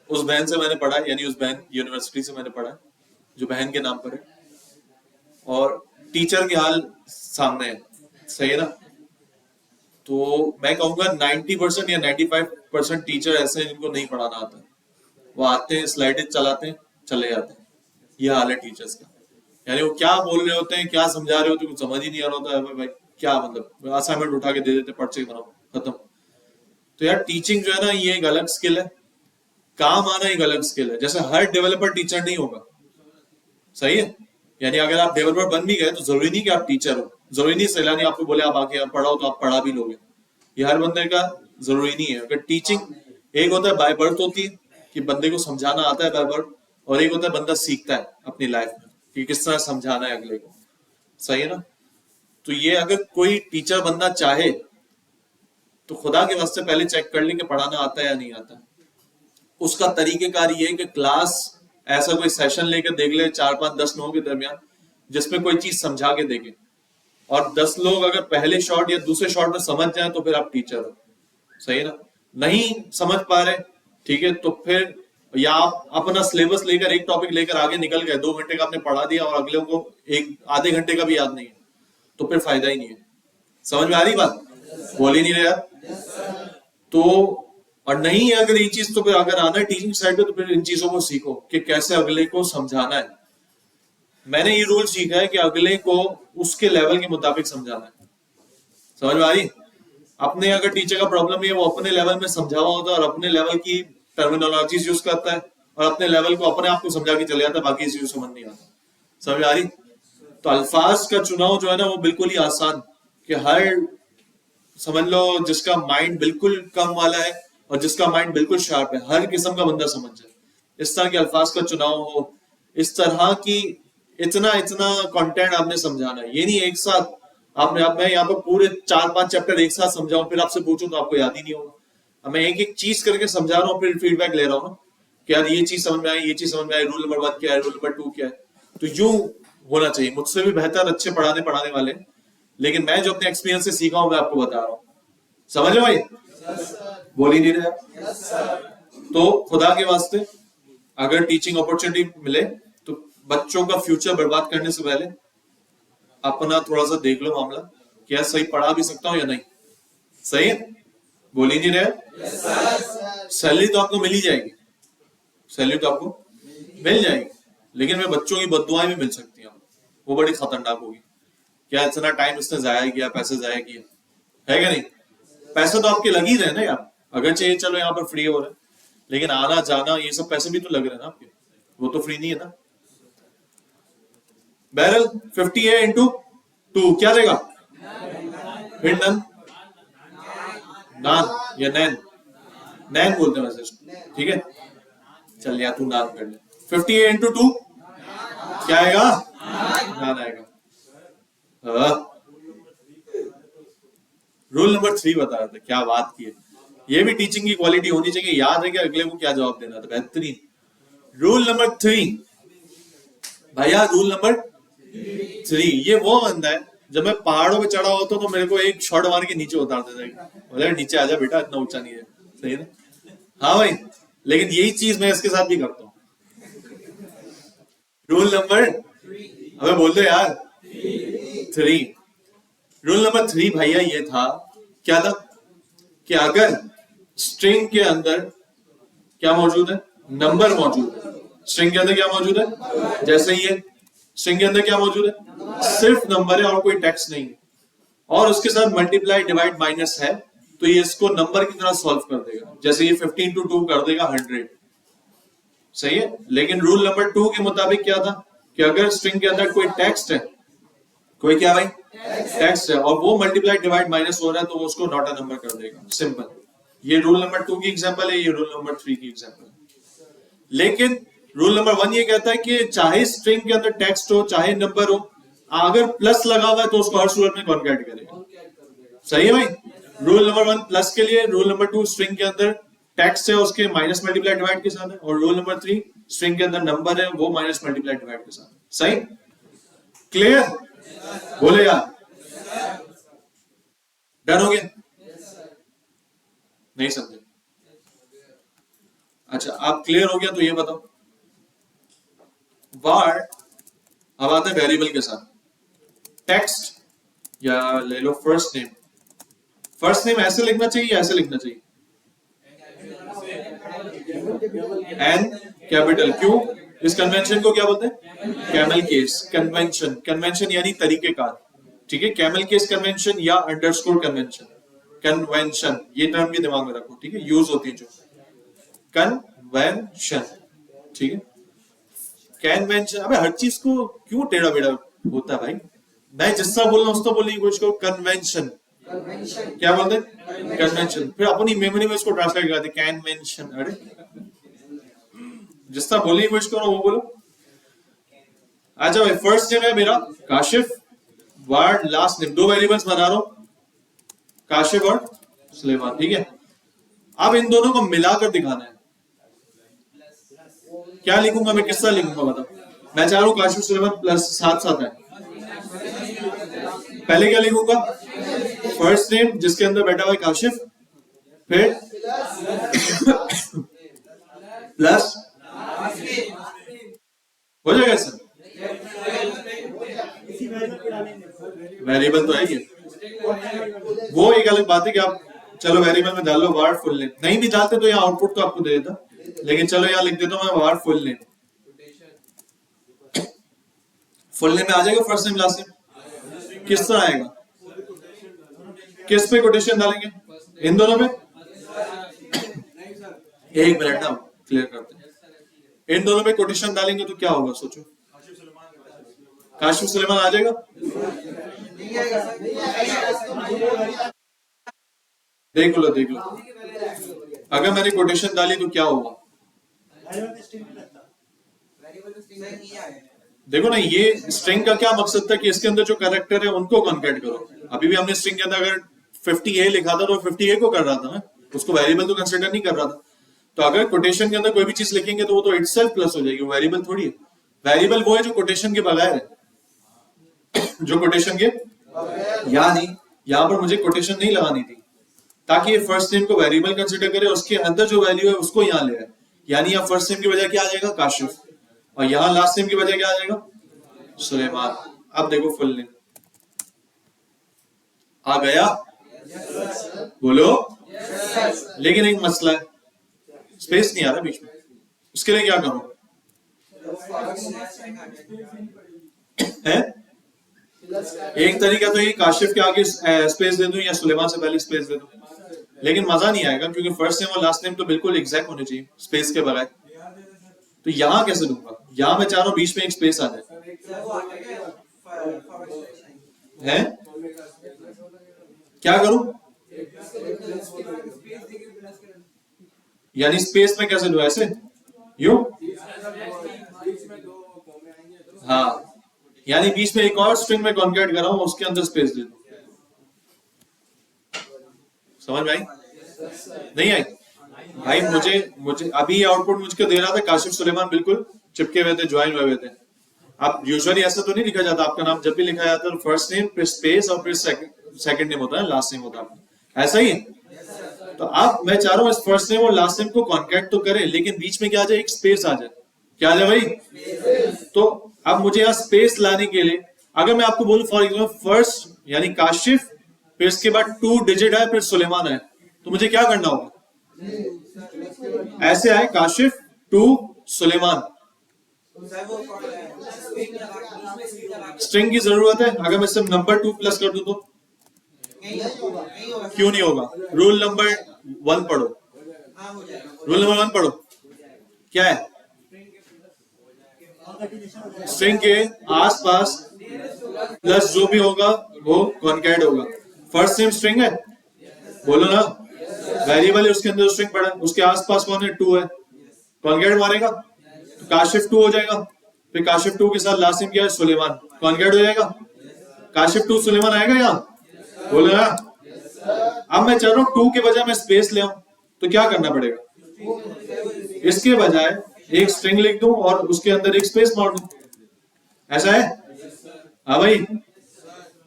उस बहन से मैंने पढ़ा, यानी उस बहन यूनिवर्सिटी से मैंने पढ़ा जो बहन के नाम पर है, और टीचर के हाल सामने है, सही है ना? तो मैं कहूंगा 90% या 95% टीचर ऐसे हैं जिनको नहीं पढ़ाना आता, वो आते हैं स्लाइडें चलाते हैं चले जाते हैं, ये हाल है टीचर्स का। यानी वो क्या बोल रहे होते हैं, क्या समझा रहे होते हैं, कुछ समझ ही नहीं आ रहा होता है, भाई क्या मतलब, असाइनमेंट उठा के दे देते, पर्चे बनाओ खत्म। तो यार टीचिंग जो है ना, ये एक अलग स्किल है, काम आना एक अलग स्किल है। जैसे हर डेवलपर टीचर नहीं होगा, सही है? यानी अगर आप डेवलपर बन भी गए तो जरूरी नहीं कि आप टीचर हो, जरूरी नहीं सैलानी आपको बोले आप आके पढ़ाओ तो आप पढ़ा भी लोगे, ये हर बंदे का जरूरी नहीं है। अगर टीचिंग एक होता है बाय बर्थ होती है कि बंदे को समझाना आता है बाय बर्थ, और एक होता है बंदा सीखता है अपनी लाइफ में कि किस तरह समझाना है अगले को, सही है ना? तो ये अगर कोई टीचर बनना चाहे तो खुदा के वास्ते पहले चेक कर ले कि पढ़ाना आता है या नहीं आता। उसका तरीकेकार ये है कि क्लास ऐसा कोई सेशन लेकर देख ले 4-5-10 लोगों के दरमियान, जिसमें कोई चीज समझा के देखे, और 10 लोग अगर पहले शॉट या दूसरे शॉट में समझ जाए तो फिर आप टीचर हो, सही है ना? नहीं समझ पा रहे, ठीक है, तो फिर या आप अपना सिलेबस लेकर एक टॉपिक लेकर आगे निकल गए, 2 घंटे का आपने पढ़ा दिया और अगले को एक आधे घंटे का भी याद नहीं है, तो फिर फायदा ही नहीं है। समझ में आ रही बात? बोल ही नहीं रहे यार। तो और नहीं है अगर ये चीज, तो फिर अगर आना है टीचिंग साइड पे तो फिर इन चीजों को सीखो कि कैसे अगले को समझाना है। मैंने ये रूल सीखा है कि अगले को उसके लेवल के मुताबिक समझाना है। समझ में आ रही? अपने अगर टीचर का प्रॉब्लम है, वो अपने लेवल में समझा हुआ होता है और अपने लेवल की टर्मिनोलॉजीज यूज करता है और अपने लेवल को अपने आप को समझा के चले जाता है, बाकी चीज समझ नहीं आता। समझ में आ रही? तो अल्फाज का चुनाव जो है ना वो बिल्कुल ही आसान, कि हर समझ लो जिसका माइंड बिल्कुल कम वाला है और जिसका माइंड बिल्कुल शार्प है, हर किस्म का बंदा समझ जाए, इस तरह के अल्फाज का चुनाव हो, इस तरह की इतना इतना कंटेंट आपने समझाना है। ये नहीं एक साथ आपने, अब मैं यहाँ पर पूरे 4-5 चैप्टर एक साथ समझाऊं फिर आपसे पूछूं तो आपको याद ही नहीं होगा। अब मैं एक एक चीज करके समझा रहा हूँ, फिर फीडबैक ले रहा हूँ ना कि यार ये चीज समझ में आई, ये चीज समझ में आई, रूल नंबर 1 क्या है, रूल नंबर 2 क्या है। तो यूं होना चाहिए। मुझसे भी बेहतर अच्छे पढ़ाने वाले, लेकिन मैं जो अपने एक्सपीरियंस से सीखा हूं मैं आपको बता रहा हूँ। समझ लो भाई? बोल ही नहीं रहे। तो खुदा के वास्ते अगर टीचिंग अपॉर्चुनिटी मिले तो बच्चों का फ्यूचर बर्बाद करने से पहले अपना थोड़ा सा देख लो मामला, क्या सही पढ़ा भी सकता हूं या नहीं। सही है? बोल ही नहीं रहे। सैलरी तो आपको मिल ही जाएगी, सैलरी तो आपको मिल जाएगी, लेकिन मैं बच्चों की बद्दुआएं भी मिल सकती हैं, वो बड़ी खतरनाक होगी। क्या इतना टाइम इसने जाया किया, पैसे जाया किए, है क्या नहीं? पैसे तो आपके लग ही रहे ना यार, अगर चाहिए चलो यहाँ पर फ्री हो रहा है, लेकिन आना जाना ये सब पैसे भी तो लग रहे हैं ना आपके, वो तो फ्री नहीं है ना। बैरल 50 इंटू 2 क्या देगा? फिर नन, नान या नैन, नैन बोलते हैं वैसे, ठीक है चल यार तू नान कर ले। 50 इंटू 2 क्या आएगा? नान आएगा। रूल नंबर 3 बता रहा था, क्या बात की है। ये भी टीचिंग की क्वालिटी होनी चाहिए, याद है कि अगले को क्या जवाब देना था, बेहतरीन। रूल नंबर 3 भैया, रूल नंबर 3, ये वो बंदा है जब मैं पहाड़ों पे चढ़ा होता तो मेरे को एक शॉट मार के नीचे उतार देता, बोले नीचे आजा बेटा, इतना ऊंचा नहीं है, सही है ना? हाँ भाई, लेकिन यही चीज मैं इसके साथ भी करता हूँ। रूल नंबर, अबे बोल दो यार, 3। रूल नंबर 3 भैया ये था, क्या था कि अगर स्ट्रिंग के अंदर क्या मौजूद है? नंबर मौजूद है, स्ट्रिंग के अंदर क्या मौजूद है? जैसे ये स्ट्रिंग के अंदर क्या मौजूद है? सिर्फ नंबर है और कोई टेक्स्ट नहीं है, और उसके साथ मल्टीप्लाई डिवाइड माइनस है, तो ये इसको नंबर की तरह सॉल्व कर देगा। जैसे ये 15 टू 2 कर देगा 100, सही है। लेकिन रूल नंबर 2 के मुताबिक क्या था कि अगर स्ट्रिंग के अंदर कोई टेक्स्ट है, कोई क्या भाई टेक्स्ट है, और वो मल्टीप्लाई डिवाइड माइनस हो रहा है, तो वो उसको नॉट अ नंबर कर देगा, सिंपल। ये रूल नंबर 2 की एग्जांपल है, ये रूल नंबर 3 की एग्जांपल है। लेकिन रूल नंबर 1 ये कहता है कि चाहे स्ट्रिंग के अंदर टेक्स्ट हो चाहे नंबर हो, अगर प्लस लगा हुआ है तो उसको हर सूरत में कॉन्कैट करेगा, सही है भाई। रूल नंबर 1 प्लस के लिए, रूल नंबर 2 स्ट्रिंग के अंदर टेक्स्ट है उसके माइनस मल्टीप्लाई डिवाइड के साथ है, और रूल नंबर 3 स्ट्रिंग के अंदर नंबर है वो माइनस मल्टीप्लाई डिवाइड के साथ, सही क्लियर? बोले यार, डन हो गया? नहीं समझे? अच्छा, आप क्लियर हो गया तो ये बताओ, var अब आते हैं वेरिएबल के साथ। टेक्स्ट या ले लो फर्स्ट नेम, फर्स्ट नेम ऐसे लिखना चाहिए या ऐसे लिखना चाहिए? एन कैपिटल, क्यों? इस कन्वेंशन को क्या बोलते हैं? Camel case convention. कन्वेंशन यानी तरीकेकार, ठीक है। कैमल केस कन्वेंशन या अंडरस्कोर कन्वेंशन, कन्वेंशन, ये टर्म भी दिमाग में रखो, ठीक है, यूज होती है जो कन्वेंशन, ठीक है। कन्वेंशन, अबे हर चीज को क्यों टेढ़ा बेड़ा होता है भाई? मैं जिसका बोल रहा हूं उसको बोलने की कोशिश करो, कन्वेंशन। क्या बोलते हैं? कन्वेंशन। फिर अपनी मेमोरी में इसको ट्रांसलेट करते कन्वेंशन। अरे जिसका बोलने की कोशिश करो वो बोलो। अच्छा भाई, फर्स्ट नेम है मेरा काशिफ, वर्ड लास्ट नेम, दो वेरिएबल्स बना रहा हूं, काशिफ और सुलेमान, ठीक है। अब इन दोनों को मिलाकर दिखाना है। क्या लिखूंगा मैं, किसका लिखूंगा बताओ? मैं चाह रहा हूं काशिफ सुलेमान प्लस साथ साथ है। पहले क्या लिखूंगा? फर्स्ट नेम जिसके अंदर बैठा हुआ है काशिफ, फिर प्लस, हो जाएगा सर? वेरिएबल तो है ये, वो एक अलग बात है कि आप चलो वेरिएबल में डाल लो वार फुल नेम, नहीं भी डालते तो यहाँ आउटपुट तो आपको दे देता, लेकिन चलो यहाँ लिख देता हूं मैं वार फुल नेम। फुल नेम में आ जाएगा फर्स्ट नेम लास्ट नेम, किस तरह आएगा? किस पे कोटेशन डालेंगे? इन दोनों में? एक मिनट ना, क्लियर करते हैं। इन दोनों में कोटेशन डालेंगे तो क्या होगा सोचो? काशिफ सुलेमान आ जाएगा? देख लो देख लो, अगर मैंने कोटेशन डाली तो क्या होगा? देखो ना, ये स्ट्रिंग का क्या मकसद था कि इसके अंदर जो कैरेक्टर है उनको कॉन्कैट करो। अभी भी हमने स्ट्रिंग के अंदर अगर 50A लिखा था तो 50A को कर रहा था ना, उसको वेरिएबल तो कंसीडर नहीं कर रहा था। तो अगर कोटेशन के अंदर कोई भी चीज लिखेंगे तो वो तो इटसेल्फ प्लस हो जाएगी, वो वेरिएबल थोड़ी है। वेरिएबल वो है जो कोटेशन के बगैर है, जो कोटेशन के, यानी यहां पर मुझे कोटेशन नहीं लगानी थी ताकि ये फर्स्ट नेम को वेरिएबल कंसीडर करे, उसके अंदर जो वैल्यू है उसको यहाँ ले आए। यानी यहाँ फर्स्ट नेम की वजह क्या आ जाएगा? काशिफ, और यहाँ लास्ट नेम की वजह क्या आ जाएगा? सुलेमान। अब देखो फुल नेम आ गया, बोलो। लेकिन एक मसला है, स्पेस नहीं आ रहा बीच में, उसके लिए क्या करूं? है एक तरीका तो ये काशिफ के आगे स्पेस दे दूं या सुलेमान से पहले स्पेस दे दूं, लेकिन मजा नहीं आएगा क्योंकि फर्स्ट नेम और लास्ट नेम तो बिल्कुल एग्जैक्ट होने चाहिए स्पेस के बगैर। तो यहां कैसे दूंगा? यहां मैं चाह रहा हूं बीच में एक स्पेस आ जाए, है? क्या करूं? यानी स्पेस में कैसे दूं? ऐसे यूं? हाँ, यानी बीच में एक और स्ट्रिंग में कॉन्कैट कर रहा हूं, उसके अंदर स्पेस दे दूं। समझ में आई? नहीं आई? भाई मुझे अभी आउटपुट मुझको दे रहा था काशिफ सुलेमान बिल्कुल चिपके हुए थे, ज्वाइन हुए थे। अब यूजुअली ऐसा तो नहीं लिखा जाता, आपका नाम जब भी लिखा जाता है फर्स्ट नेम फिर स्पेस और फिर सेकंड नेम होता है, लास्ट नेम होता है, ऐसा ही है। तो अब मैं चाह रहा हूं इस फर्स्ट नेम और लास्ट नेम को कॉन्कैट तो करे, लेकिन बीच में क्या आ जाए? एक स्पेस आ जाए। क्या आ जाए भाई? तो अब मुझे यहाँ स्पेस लाने के लिए अगर मैं आपको बोलूं फॉर एग्जाम्पल फर्स्ट यानी काशिफ, फिर इसके बाद 2 डिजिट है, फिर सुलेमान है, तो मुझे क्या करना होगा? ऐसे आए काशिफ 2 सुलेमान, स्ट्रिंग की जरूरत है? अगर मैं सिर्फ नंबर 2 प्लस कर दूं तो क्यों नहीं होगा? रूल नंबर 1 पढ़ो, रूल नंबर 1 पढ़ो, क्या है? स्ट्रिंग के आसपास प्लस जो भी होगा वो कॉन्कैट होगा। फर्स्ट नेम स्ट्रिंग है, बोलो ना, वेरिएबल है, उसके अंदर स्ट्रिंग पड़ा है, उसके आसपास कौन है? 2 है, कॉन्कैट मारेगा तो काशिफ 2 हो जाएगा। फिर काशिफ 2 के साथ लास्ट नेम क्या है? सुलेमान, कॉन्कैट हो जाएगा। काशिफ 2 सुलेमान आएगा यहाँ, बोलो ना। अब मैं चाह रहा हूँ 2 के बजाय मैं स्पेस ले आऊं, तो क्या करना पड़ेगा? इसके बजाय एक स्ट्रिंग लिख दूं और उसके अंदर एक स्पेस मार दूं, ऐसा है? हाँ भाई,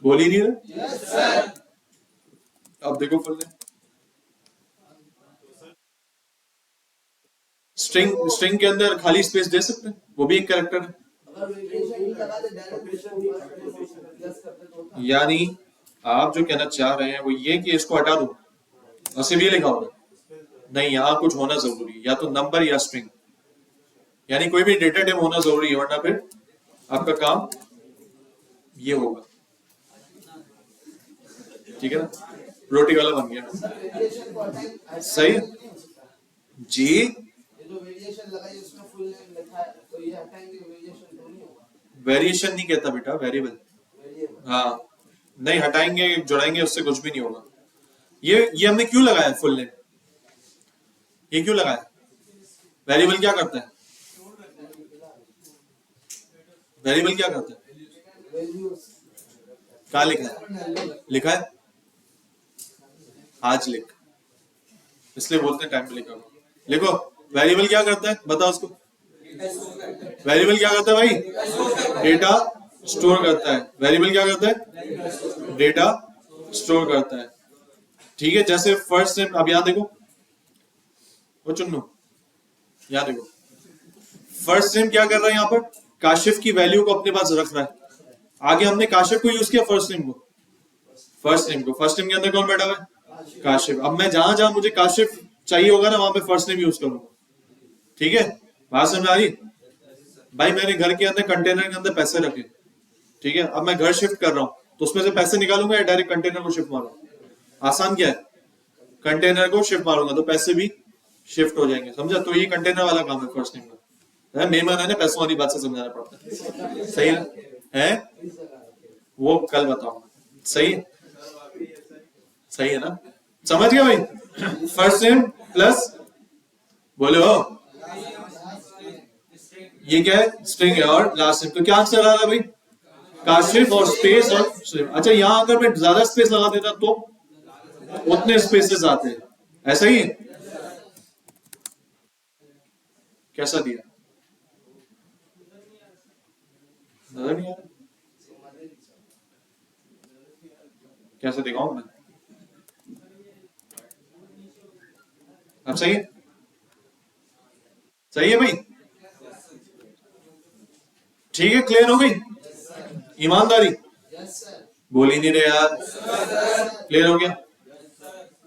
बोल ही नहीं रहे। अब देखो फुल नेम, स्ट्रिंग के अंदर खाली स्पेस दे सकते हैं, वो भी एक कैरेक्टर है। यानी आप जो कहना चाह रहे हैं वो ये कि इसको हटा दो और सिर्फ ये लिखा होगा? नहीं, यहाँ कुछ होना जरूरी है, या तो नंबर या स्ट्रिंग, यानी कोई भी डेटा टाइप होना जरूरी है, वरना फिर आपका काम ये होगा। ठीक है ना, रोटी वाला बन गया। सही जी, वेरिएशन नहीं कहता बेटा, वेरिएबल। हाँ, नहीं हटाएंगे जुड़ाएंगे उससे कुछ भी नहीं होगा। ये हमने क्यों लगाया फुल नेम? ये क्यों लगाया? वेरिएबल क्या करता है? वेरिएबल क्या करता है? क्या लिखा है? लिखा है आज लिख, इसलिए बोलते हैं टाइम पे लिखो। लिखो, वेरिएबल क्या करता है? बताओ उसको। वेरिएबल क्या करता है भाई? डेटा स्टोर करता है। वेरिएबल क्या करता है? डेटा स्टोर करता है। ठीक है, जैसे फर्स्ट नेम, अब यहां देखो, वो चुन्नू, यहां देखो, फर्स्ट नेम क्या कर रहा है? यहां पर काशिफ की वैल्यू को अपने पास रख रहा है। आगे हमने काशिफ को यूज किया, फर्स्ट नेम को, फर्स्ट नेम को, फर्स्ट नेम के अंदर कौन बैठा हुआ है? काशिफ। अब मैं जहां जहां मुझे काशिफ चाहिए होगा ना, वहां पे फर्स्ट नेम यूज करूंगा। ठीक है, बात समझ आ रही भाई? मैंने घर के अंदर कंटेनर के अंदर पैसे रखे, ठीक है, अब मैं घर शिफ्ट कर रहा हूं, तो उसमें से पैसे निकालूंगा या डायरेक्ट कंटेनर को शिफ्ट मारूंगा? आसान क्या है, कंटेनर को शिफ्ट मारूंगा तो पैसे भी शिफ्ट हो जाएंगे, समझा? तो ये कंटेनर वाला काम है फर्स्ट नेम का। मेहमान है ना, पैसों वाली बात से समझाना पड़ता है। सही है? वो कल बताऊंगा। सही है? सही है ना? समझ गया भाई? फर्स्ट नेम प्लस, बोलो ये क्या है? स्ट्रिंग है, और लास्ट नेम। तो क्या आंसर आ रहा है भाई? काशिफ और स्पेस और स्ट्रिंग। अच्छा, यहां अगर मैं ज्यादा स्पेस लगा देता तो उतने स्पेसेस आते हैं, ऐसा ही है? कैसा दिया? नजर नहीं आ रहा? कैसे दिखाऊं मैं? अब सही है? सही है भाई? ठीक है, क्लियर हो गई? ईमानदारी बोल ही नहीं रहे यार। क्लियर हो गया?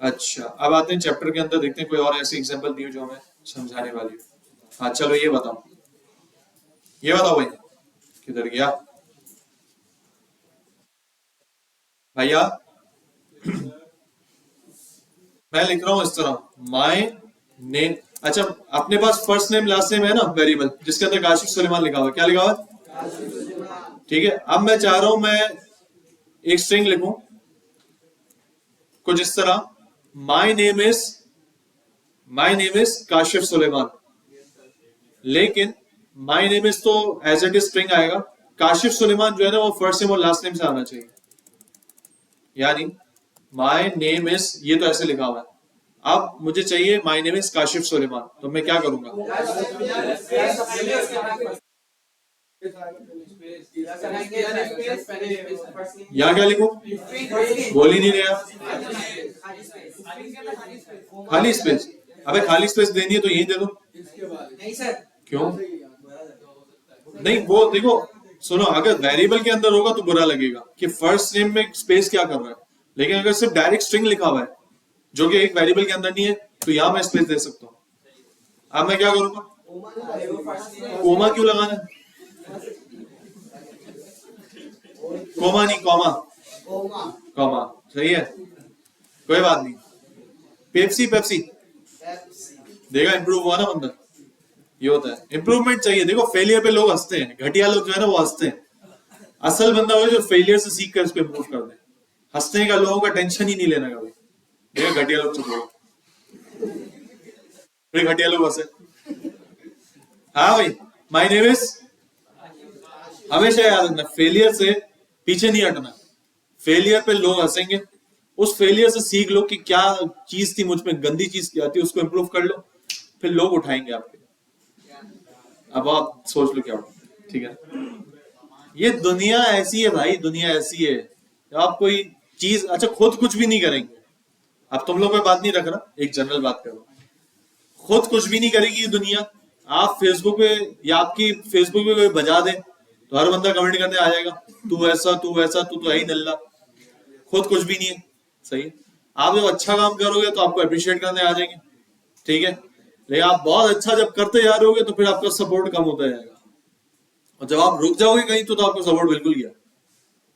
अच्छा, अब आते हैं चैप्टर के अंदर, देखते हैं कोई और ऐसी एग्जांपल दी हो जो हमें समझाने वाली हो। हाँ चलो, ये बताओ, ये बताओ भाई, किधर गया भैया? मैं लिख रहा हूं इस तरह, माय नेम। अच्छा, अपने पास फर्स्ट नेम लास्ट नेम है ना, वेरिएबल जिसके अंदर काशिफ सुलेमान लिखा हुआ है। क्या लिखा हुआ है? ठीक है, अब मैं चाह रहा हूं मैं एक स्ट्रिंग लिखूं कुछ इस तरह, my name is Kashif Suleman. लेकिन माय नेम इज तो एज इट इज स्ट्रिंग आएगा, काशिफ सुलेमान जो है ना वो फर्स्ट नेम और लास्ट नेम से आना चाहिए। यानी माय नेम इज, ये तो ऐसे लिखा हुआ है, अब मुझे चाहिए my name is Kashif Suleman, तो मैं क्या करूंगा? यहाँ क्या लिखूं? बोल ही नहीं रहा। खाली स्पेस? अबे खाली स्पेस देनी है तो यही दे दो। नहीं सर। क्यों नहीं? वो देखो, सुनो, अगर वेरिएबल के अंदर होगा तो बुरा लगेगा कि फर्स्ट नेम में स्पेस क्या कर रहा है, लेकिन अगर सिर्फ डायरेक्ट स्ट्रिंग लिखा हुआ है जो कि एक वेरिएबल के अंदर नहीं है, तो यहां मैं स्पेस दे सकता हूं। अब मैं क्या करूंगा? कोमा क्यों लगाना है? कोमा नहीं, कॉमा। कोमा कॉमा सही है, कोई बात नहीं। पेप्सी पेप्सी देखा, इंप्रूव हुआ ना बंदा। ये होता है, इंप्रूवमेंट चाहिए। देखो फेलियर पे लोग हंसते हैं, घटिया लोग जो है ना वो हंसते हैं। असल बंदा वो जो फेलियर से सीख कर उसको इंप्रूव कर दे। हंसने का लोगों का टेंशन ही नहीं लेना का भाई। देखा घटिया लोग चुप हो, फिर घटिया लोग हंसे। हाँ भाई, माय नेम इज, हमेशा याद रखना फेलियर से पीछे नहीं हटना। फेलियर पे लोग हंसेंगे, उस फेलियर से सीख लो कि क्या चीज थी मुझ में, गंदी चीज क्या थी, उसको इंप्रूव कर लो, फिर लोग उठाएंगे आपके। अब आप सोच लो क्या होगा, ठीक है। ये दुनिया ऐसी है भाई, दुनिया ऐसी है। आप कोई चीज, अच्छा खुद कुछ भी नहीं करेंगे, अब तुम लोग में बात नहीं रख रहा, एक जनरल बात करो। खुद कुछ भी नहीं करेगी ये दुनिया। आप फेसबुक पे या आपकी फेसबुक पे कोई बजा दे तो हर बंदा कमेंट करने आ जाएगा, तू ऐसा तू वैसा, तू तो है ही नल्ला। खुद कुछ भी नहीं है, सही है। आप जब अच्छा काम करोगे तो आपको अप्रिशिएट करने आ जाएंगे, ठीक है। लेकिन आप बहुत अच्छा जब करते जा रहे होगे तो फिर आपका सपोर्ट कम होता जाएगा, और जब आप रुक जाओगे कहीं तो आपको सपोर्ट बिल्कुल गया,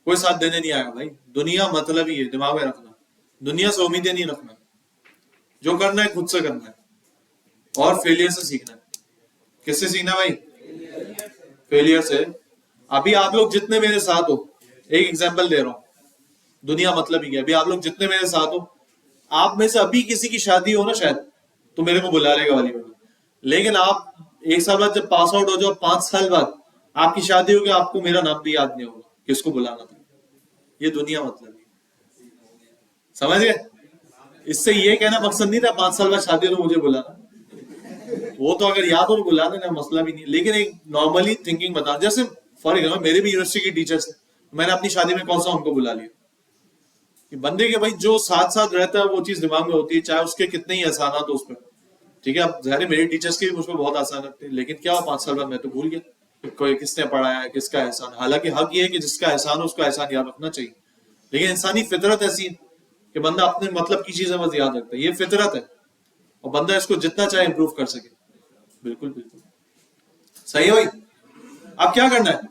कोई साथ देने नहीं आएगा भाई। दुनिया मतलब ही है, दिमाग में रखना। दुनिया से उम्मीदें नहीं रखना, जो करना है खुद से करना है, और फेलियर से सीखना है। किससे सीखना भाई? फेलियर से। अभी आप लोग जितने मेरे साथ हो, एक एग्जांपल दे रहा हूं, दुनिया मतलब ही है। अभी आप लोग जितने मेरे साथ हो, आप में से अभी किसी की शादी हो ना शायद, तो मेरे को बुला लेगा वाली में। लेकिन आप एक साल बाद जब पास आउट हो जाओ, 5 साल बाद आपकी शादी होगी, आपको मेरा नाम भी याद नहीं होगा किसको बुलाना था। ये दुनिया मतलब है, समझ गए? इससे ये कहना मकसद नहीं था 5 साल बाद शादी हो तो मुझे बुलाना, वो तो अगर याद हो तो बुला देना, मसला भी नहीं। लेकिन एक नॉर्मली थिंकिंग बता, जैसे फॉर एग्जाम्पल मेरे भी यूनिवर्सिटी की टीचर्स, मैंने अपनी शादी में कौन सा उनको बुला लिया कि बंदे के भाई जो साथ साथ रहता है वो चीज दिमाग में होती है, चाहे उसके कितने ही एहसानात हो उस पर, ठीक है। अब ज़ाहिर मेरी टीचर्स के भी मुझ पर बहुत आसानात थे, लेकिन क्या हुआ 5 साल बाद मैं तो भूल गया कि कोई किसने पढ़ाया है, किसका एहसान। हालांकि हक ये है कि जिसका एहसान हो उसका एहसान याद रखना चाहिए, लेकिन इंसानी फितरत ऐसी है कि बंदा अपने मतलब की चीजें बस याद रखता है, ये फितरत है। और बंदा इसको जितना चाहे इंप्रूव कर सके। बिल्कुल बिल्कुल सही है भाई। अब क्या करना है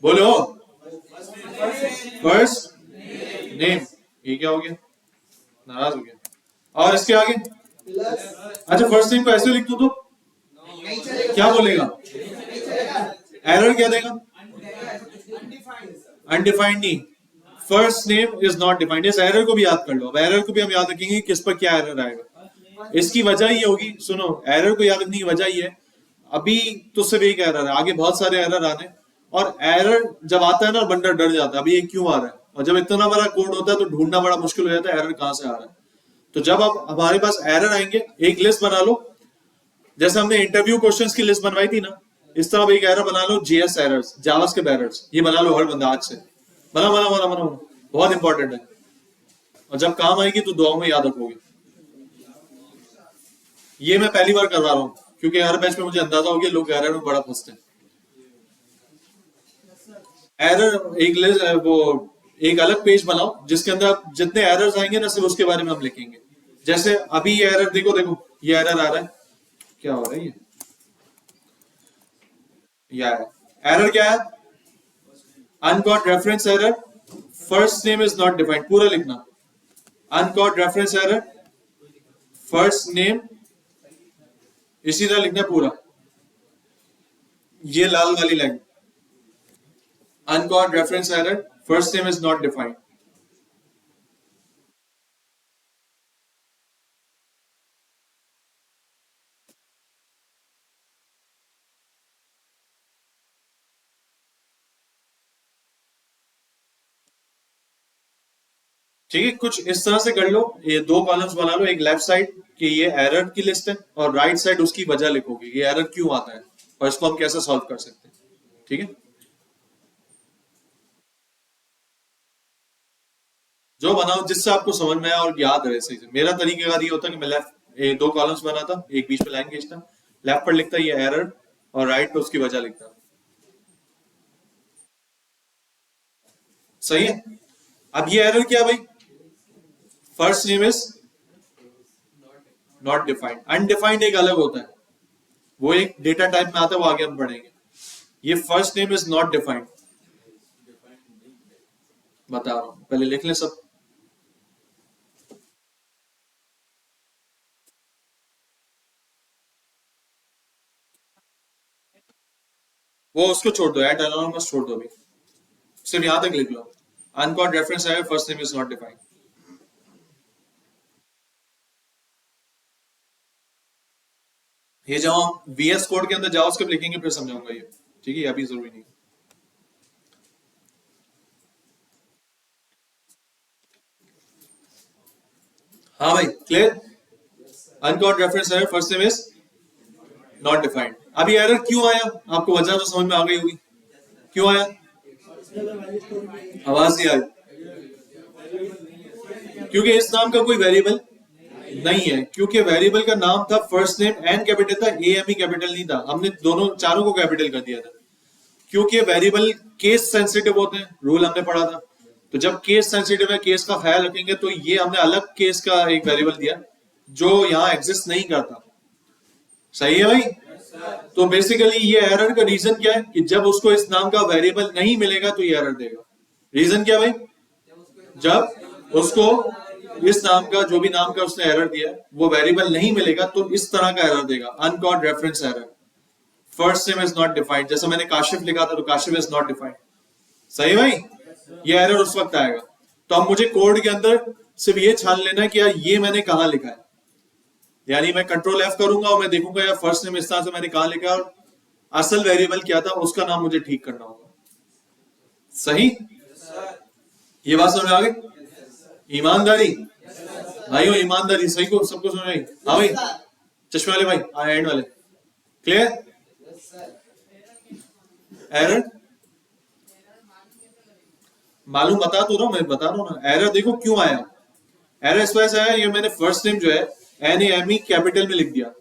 बोलो? फर्स्ट नेम, ये क्या हो गया? नाराज हो गया। और इसके आगे? अच्छा फर्स्ट नेम को ऐसे लिख दो तो क्या बोलेगा? एरर क्या देगा? अनडिफाइंड नहीं, first name is not defined. इस एरर को भी याद कर लो। अब एरर को भी हम याद रखेंगे किस पर क्या एरर आएगा। इसकी वजह ये होगी, सुनो, एरर को याद रखने की वजह ये है, अभी तो सिर्फ एक एरर है, आगे बहुत सारे एरर आने। और एरर जब आता है ना बंदा डर जाता है, अभी ये क्यों आ रहा है। और जब इतना बड़ा कोड होता है तो ढूंढना बड़ा मुश्किल हो जाता है एरर कहां से आ रहा है। तो जब अब हमारे पास एरर आएंगे, एक लिस्ट बना लो, जैसे हमने इंटरव्यू क्वेश्चंस की लिस्ट बनवाई थी ना, इस तरह एक एरर बना लो, जेएस एरर्स, जावास्क्रिप्ट एरर्स। ये बना लो हर बंदा आज से, बना बना बना बना, बहुत इंपॉर्टेंट है। और जब काम आएगी तो दुआओं में याद रखोगे। ये मैं पहली बार करवा रहा हूँ क्योंकि हर बैच में मुझे अंदाजा हो गया लोग एरर में बड़ा फंसते हैं। एरर एक लिस्ट, वो एक अलग पेज बनाओ जिसके अंदर जितने एरर्स आएंगे ना सिर्फ उसके बारे में हम लिखेंगे। जैसे अभी ये एरर देखो, देखो ये एरर आ रहा है, क्या हो रहा है ये एरर क्या है? Uncaught reference error, first name is not defined, पूरा लिखना। Uncaught reference error, first name, इसी तरह लिखना पूरा, ये लाल वाली line. Uncaught reference error, first name is not defined. ठीक है, कुछ इस तरह से कर लो। ये 2 कॉलम्स बना लो, एक लेफ्ट साइड कि ये एरर की लिस्ट है, और राइट साइड उसकी वजह लिखोगे, ये एरर क्यों आता है और इसको हम कैसे सॉल्व कर सकते हैं। ठीक है, जो बनाओ जिससे आपको समझ में आया और याद रहे सही से। मेरा तरीकेकार ये होता है कि मैं लेफ्ट 2 कॉलम्स बनाता, एक बीच में लाइन खींचता, लेफ्ट पर लिखता ये एरर और राइट पर उसकी वजह लिखता। सही है। अब ये एरर क्या भाई? First name is not defined. Undefined एक अलग होता है, वो एक डेटा टाइप में आता है, वो आगे हम पढ़ेंगे। ये first name is not defined, बता रहा हूं, पहले लिख लें सब। वो उसको छोड़ दो, एट एनोनिमस छोड़ दो, अभी सिर्फ यहां तक लिख लो। अनकॉर्ड रेफरेंस है, first name is not defined. ये जब हम VS कोड के अंदर जावास्क्रिप्ट लिखेंगे फिर समझाऊंगा ये, ठीक है, अभी जरूरी नहीं। हाँ भाई, क्लियर। अनकॉर्ड रेफरेंस है, first name is not defined. अभी एरर क्यों आया, आपको वजह तो समझ में आ गई होगी क्यों आया। आवाज नहीं आई। क्योंकि इस नाम का कोई वेरिएबल नहीं है, क्योंकि वेरिएबल का नाम था फर्स्ट नेम, एन कैपिटल था, AME कैपिटल नहीं था, हमने दोनों चारों को कैपिटल कर दिया था। क्योंकि वेरिएबल केस सेंसिटिव होते हैं, रूल हमने पढ़ा था। तो जब केस सेंसिटिव है, केस का ख्याल रखेंगे, तो ये हमने अलग केस का एक वेरिएबल दिया जो यहाँ एग्जिस्ट नहीं करता। सही है भाई। तो बेसिकली ये एरर का रीजन क्या है कि जब उसको इस नाम का वेरिएबल नहीं मिलेगा तो ये एरर देगा। रीजन क्या भाई, जब उसको इस नाम का, जो भी नाम का उसने एरर दिया, वो वेरिएबल नहीं मिलेगा तो इस तरह का एरर देगा, uncaught reference error. First name is not defined, जैसे मैंने काशिफ लिखा था तो काशिफ इज नॉट डिफाइंड। सही भाई, ये एरर उस वक्त आएगा। तो अब मुझे कोड के अंदर सिर्फ ये छान लेना है कि यार ये मैंने कहां लिखा है, यानी मैं कंट्रोल F करूंगा और मैं देखूंगा यार फर्स्ट नेम इस तरह से मैंने कहां लिखा है, और असल वेरिएबल क्या था उसका नाम मुझे ठीक करना होगा। सही, ये बात समझ आ गई। ईमानदारी भाइयों, ईमानदारी, सही को सबको समझ आई। हाँ भाई, चश्मे वाले भाई, हाँ एंड वाले, क्लियर। एरर मालूम बता तो रहा हूं, मैं बता रहा हूं ना। एरर देखो क्यों आया, एरर इस वजह से आया, ये मैंने फर्स्ट नेम जो है NAME कैपिटल में लिख दिया,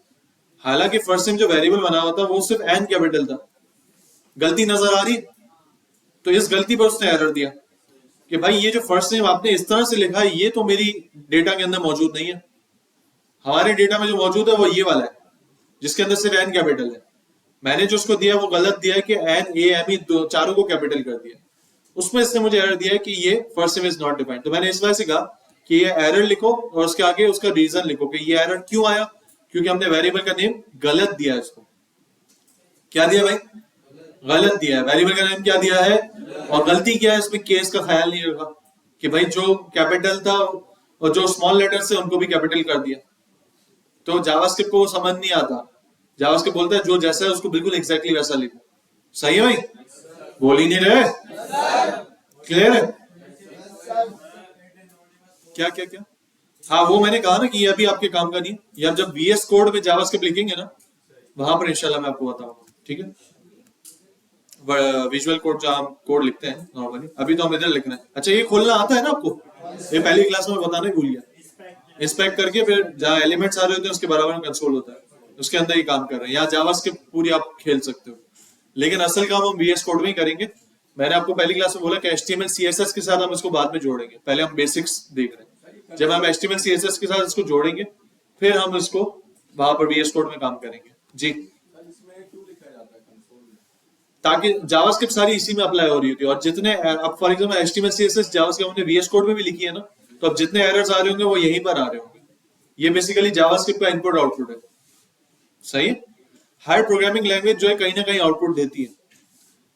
हालांकि फर्स्ट नेम जो वेरिएबल बना हुआ था वो सिर्फ N कैपिटल था। गलती नजर आ रही, तो इस गलती पर उसने एरर दिया कि भाई ये जो फर्स्ट नेम आपने इस तरह से लिखा है, ये तो मेरी डेटा के अंदर मौजूद नहीं है। हमारे डेटा में जो मौजूद है वो ये वाला है जिसके अंदर सिर्फ N कैपिटल है। मैंने जो उसको दिया वो गलत दिया है कि NAME चारों को कैपिटल कर दिया, उसमें इसने मुझे एरर दिया है कि ये first name is not defined. तो मैंने इस वजह से कहा कि ये एरर लिखो और उसके आगे उसका रीजन लिखो कि ये एरर क्यों आया, क्योंकि हमने वेरिएबल का नेम गलत दिया है। इसको क्या दिया भाई, गलत दिया है, वेरिएबल का नेम क्या दिया है, और गलती क्या है इसमें, केस का ख्याल नहीं रखा कि भाई जो कैपिटल था और जो स्मॉल लेटर से उनको भी कैपिटल कर दिया। तो जावास्क्रिप्ट को वो समझ नहीं आता, जावास्क्रिप्ट बोलता है जो जैसा है उसको बिल्कुल एग्जैक्टली वैसा लिखो। सही है भाई, बोल ही नहीं रहे, क्लियर है। क्या क्या क्या, हाँ वो मैंने कहा ना कि ये अभी आपके काम का नहीं है, ये आप जब VS कोड में जावास्क्रिप्ट लिखेंगे ना, वहां पर इंशाल्लाह मैं आपको बताऊंगा, ठीक है। विजुअल कोड जो हम कोड लिखते हैं नॉर्मली, अभी तो हम इधर लिख रहे हैं। अच्छा, ये खोलना आता है ना आपको, ये पहली क्लास में बताना ही भूल गया। इंस्पेक्ट करके फिर जहाँ एलिमेंट्स आ रहे होते हैं उसके बराबर में कंसोल होता है, उसके अंदर ही काम कर रहे हैं। यहाँ जावास्क्रिप्ट पूरी आप खेल सकते हो, लेकिन असल काम हम VS कोड में ही करेंगे। मैंने आपको पहली क्लास में बोला कि HTML CSS के साथ हम इसको बाद में जोड़ेंगे, पहले हम बेसिक्स देख रहे हैं। जब हम HTML CSS के साथ इसको जोड़ेंगे फिर हम इसको वहां पर VS कोड में काम करेंगे जी, ताकि जावास्क्रिप्ट सारी इसी में अप्लाई हो रही होती है। और जितने अब for example HTML CSS JavaScript हमने VS कोड में भी लिखी है ना, तो अब जितने एरर्स आ रहे होंगे वो यहीं पर आ रहे होंगे। ये बेसिकली जावास्क्रिप्ट का इनपुट आउटपुट है। सही है, हर प्रोग्रामिंग लैंग्वेज जो है कहीं ना कहीं आउटपुट देती है,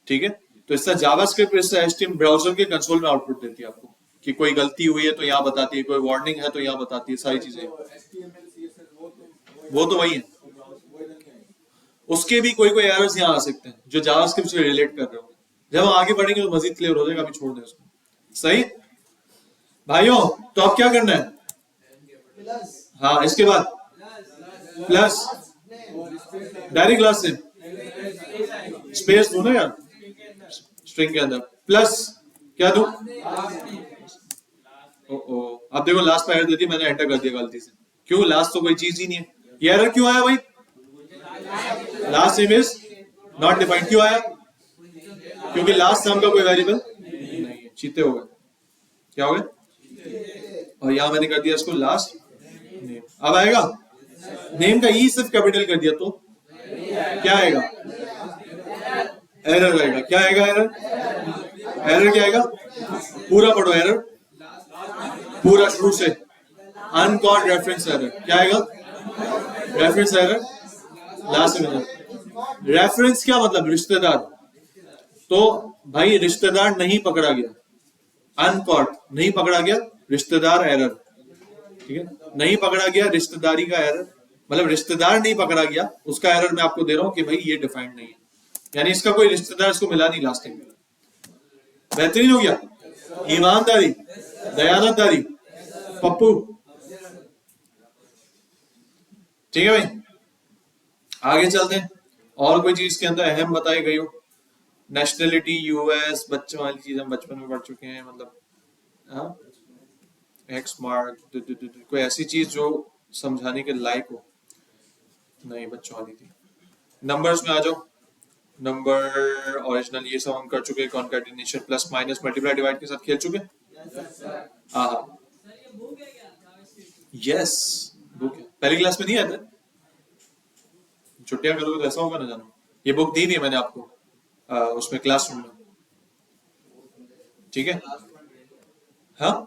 ठीक है। तो इससे जावास्क्रिप्ट इससे HTML ब्राउजर के कंसोल में आउटपुट देती है आपको कि कोई गलती हुई है तो यहाँ बताती है, कोई वार्निंग है तो यहाँ बताती है, सारी चीजें। वो तो वही है, उसके भी कोई कोई एरर्स यहाँ आ सकते हैं जो जावास्क्रिप्ट से रिलेट कर रहे होंगे। जब हम आगे बढ़ेंगे तो मजीद क्लियर हो जाएगा, अभी छोड़ दें उसको। सही भाइयों, तो अब क्या करना है, हाँ इसके बाद प्लस डायरेक्ट क्लास से स्पेस दो ना यार, स्ट्रिंग के अंदर प्लस क्या दूं, अब देखो लास्ट पे एरर देती, मैंने एंटर कर दिया गलती से। क्यों, लास्ट तो कोई चीज ही नहीं है। ये एरर क्यों आया भाई, last name is not defined क्यों आया, क्योंकि लास्ट नाम का कोई वेरिएबल नहीं है। चीते हो गए, क्या हो गए, और यहां मैंने कर दिया इसको लास्ट नेम। अब आएगा नेम का ई सिर्फ कैपिटल कर दिया तो क्या आएगा? एरर आएगा। क्या आएगा? एरर। एरर क्या आएगा? पूरा पढ़ो एरर, पूरा शुरू से। अनकॉर्ड रेफरेंस एरर। क्या आएगा? Reference error. लास्ट में रेफरेंस क्या मतलब? रिश्तेदार। तो भाई रिश्तेदार नहीं पकड़ा गया, अनकॉर्ड नहीं पकड़ा गया, रिश्तेदार एरर। ठीक है, नहीं पकड़ा गया रिश्तेदारी का एरर, मतलब रिश्तेदार नहीं पकड़ा गया उसका एरर मैं आपको दे रहा हूं कि भाई ये डिफाइंड नहीं है, यानी इसका कोई रिश्तेदार इसको मिला नहीं लास्ट टाइम। बेहतरीन हो गया। ईमानदारी, दयानतदारी, पप्पू। ठीक है भाई, आगे चलते हैं। और कोई चीज के अंदर अहम बताई गई हो? नेशनलिटी, यूएस, बच्चों वाली चीज हम बचपन में पढ़ चुके हैं, मतलब हाँ, एक्स मार्क, कोई ऐसी चीज जो समझाने के लायक हो? नहीं, बच्चों वाली थी। नंबर्स में आ जाओ। नंबर ओरिजिनल ये सब हम कर चुके। Concatenation, plus minus, multiply divide के साथ खेल चुके। हाँ यस, बुक है। पहली क्लास में नहीं आया था? छुट्टियां करोगे तो ऐसा होगा ना जानो। ये बुक दी थी मैंने आपको उसमें क्लासरूम में। ठीक है, हाँ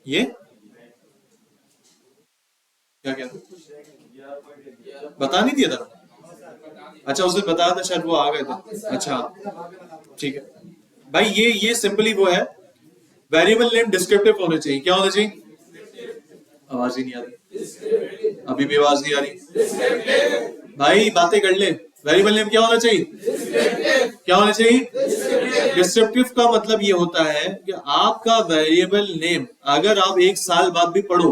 ये क्या क्या बता नहीं दिया था? अच्छा उस दिन बताया था शायद, वो आ गए थे। अच्छा ठीक है भाई, ये सिंपली वो है, वेरिएबल नेम डिस्क्रिप्टिव होने चाहिए। क्या होना चाहिए? आवाज ही नहीं आ रही, अभी भी आवाज नहीं आ रही भाई, बातें कर ले। वेरिएबल नेम क्या होना चाहिए? क्या होना चाहिए? डिस्क्रिप्टिव का मतलब ये होता है कि आपका वेरिएबल नेम अगर आप एक साल बाद भी पढ़ो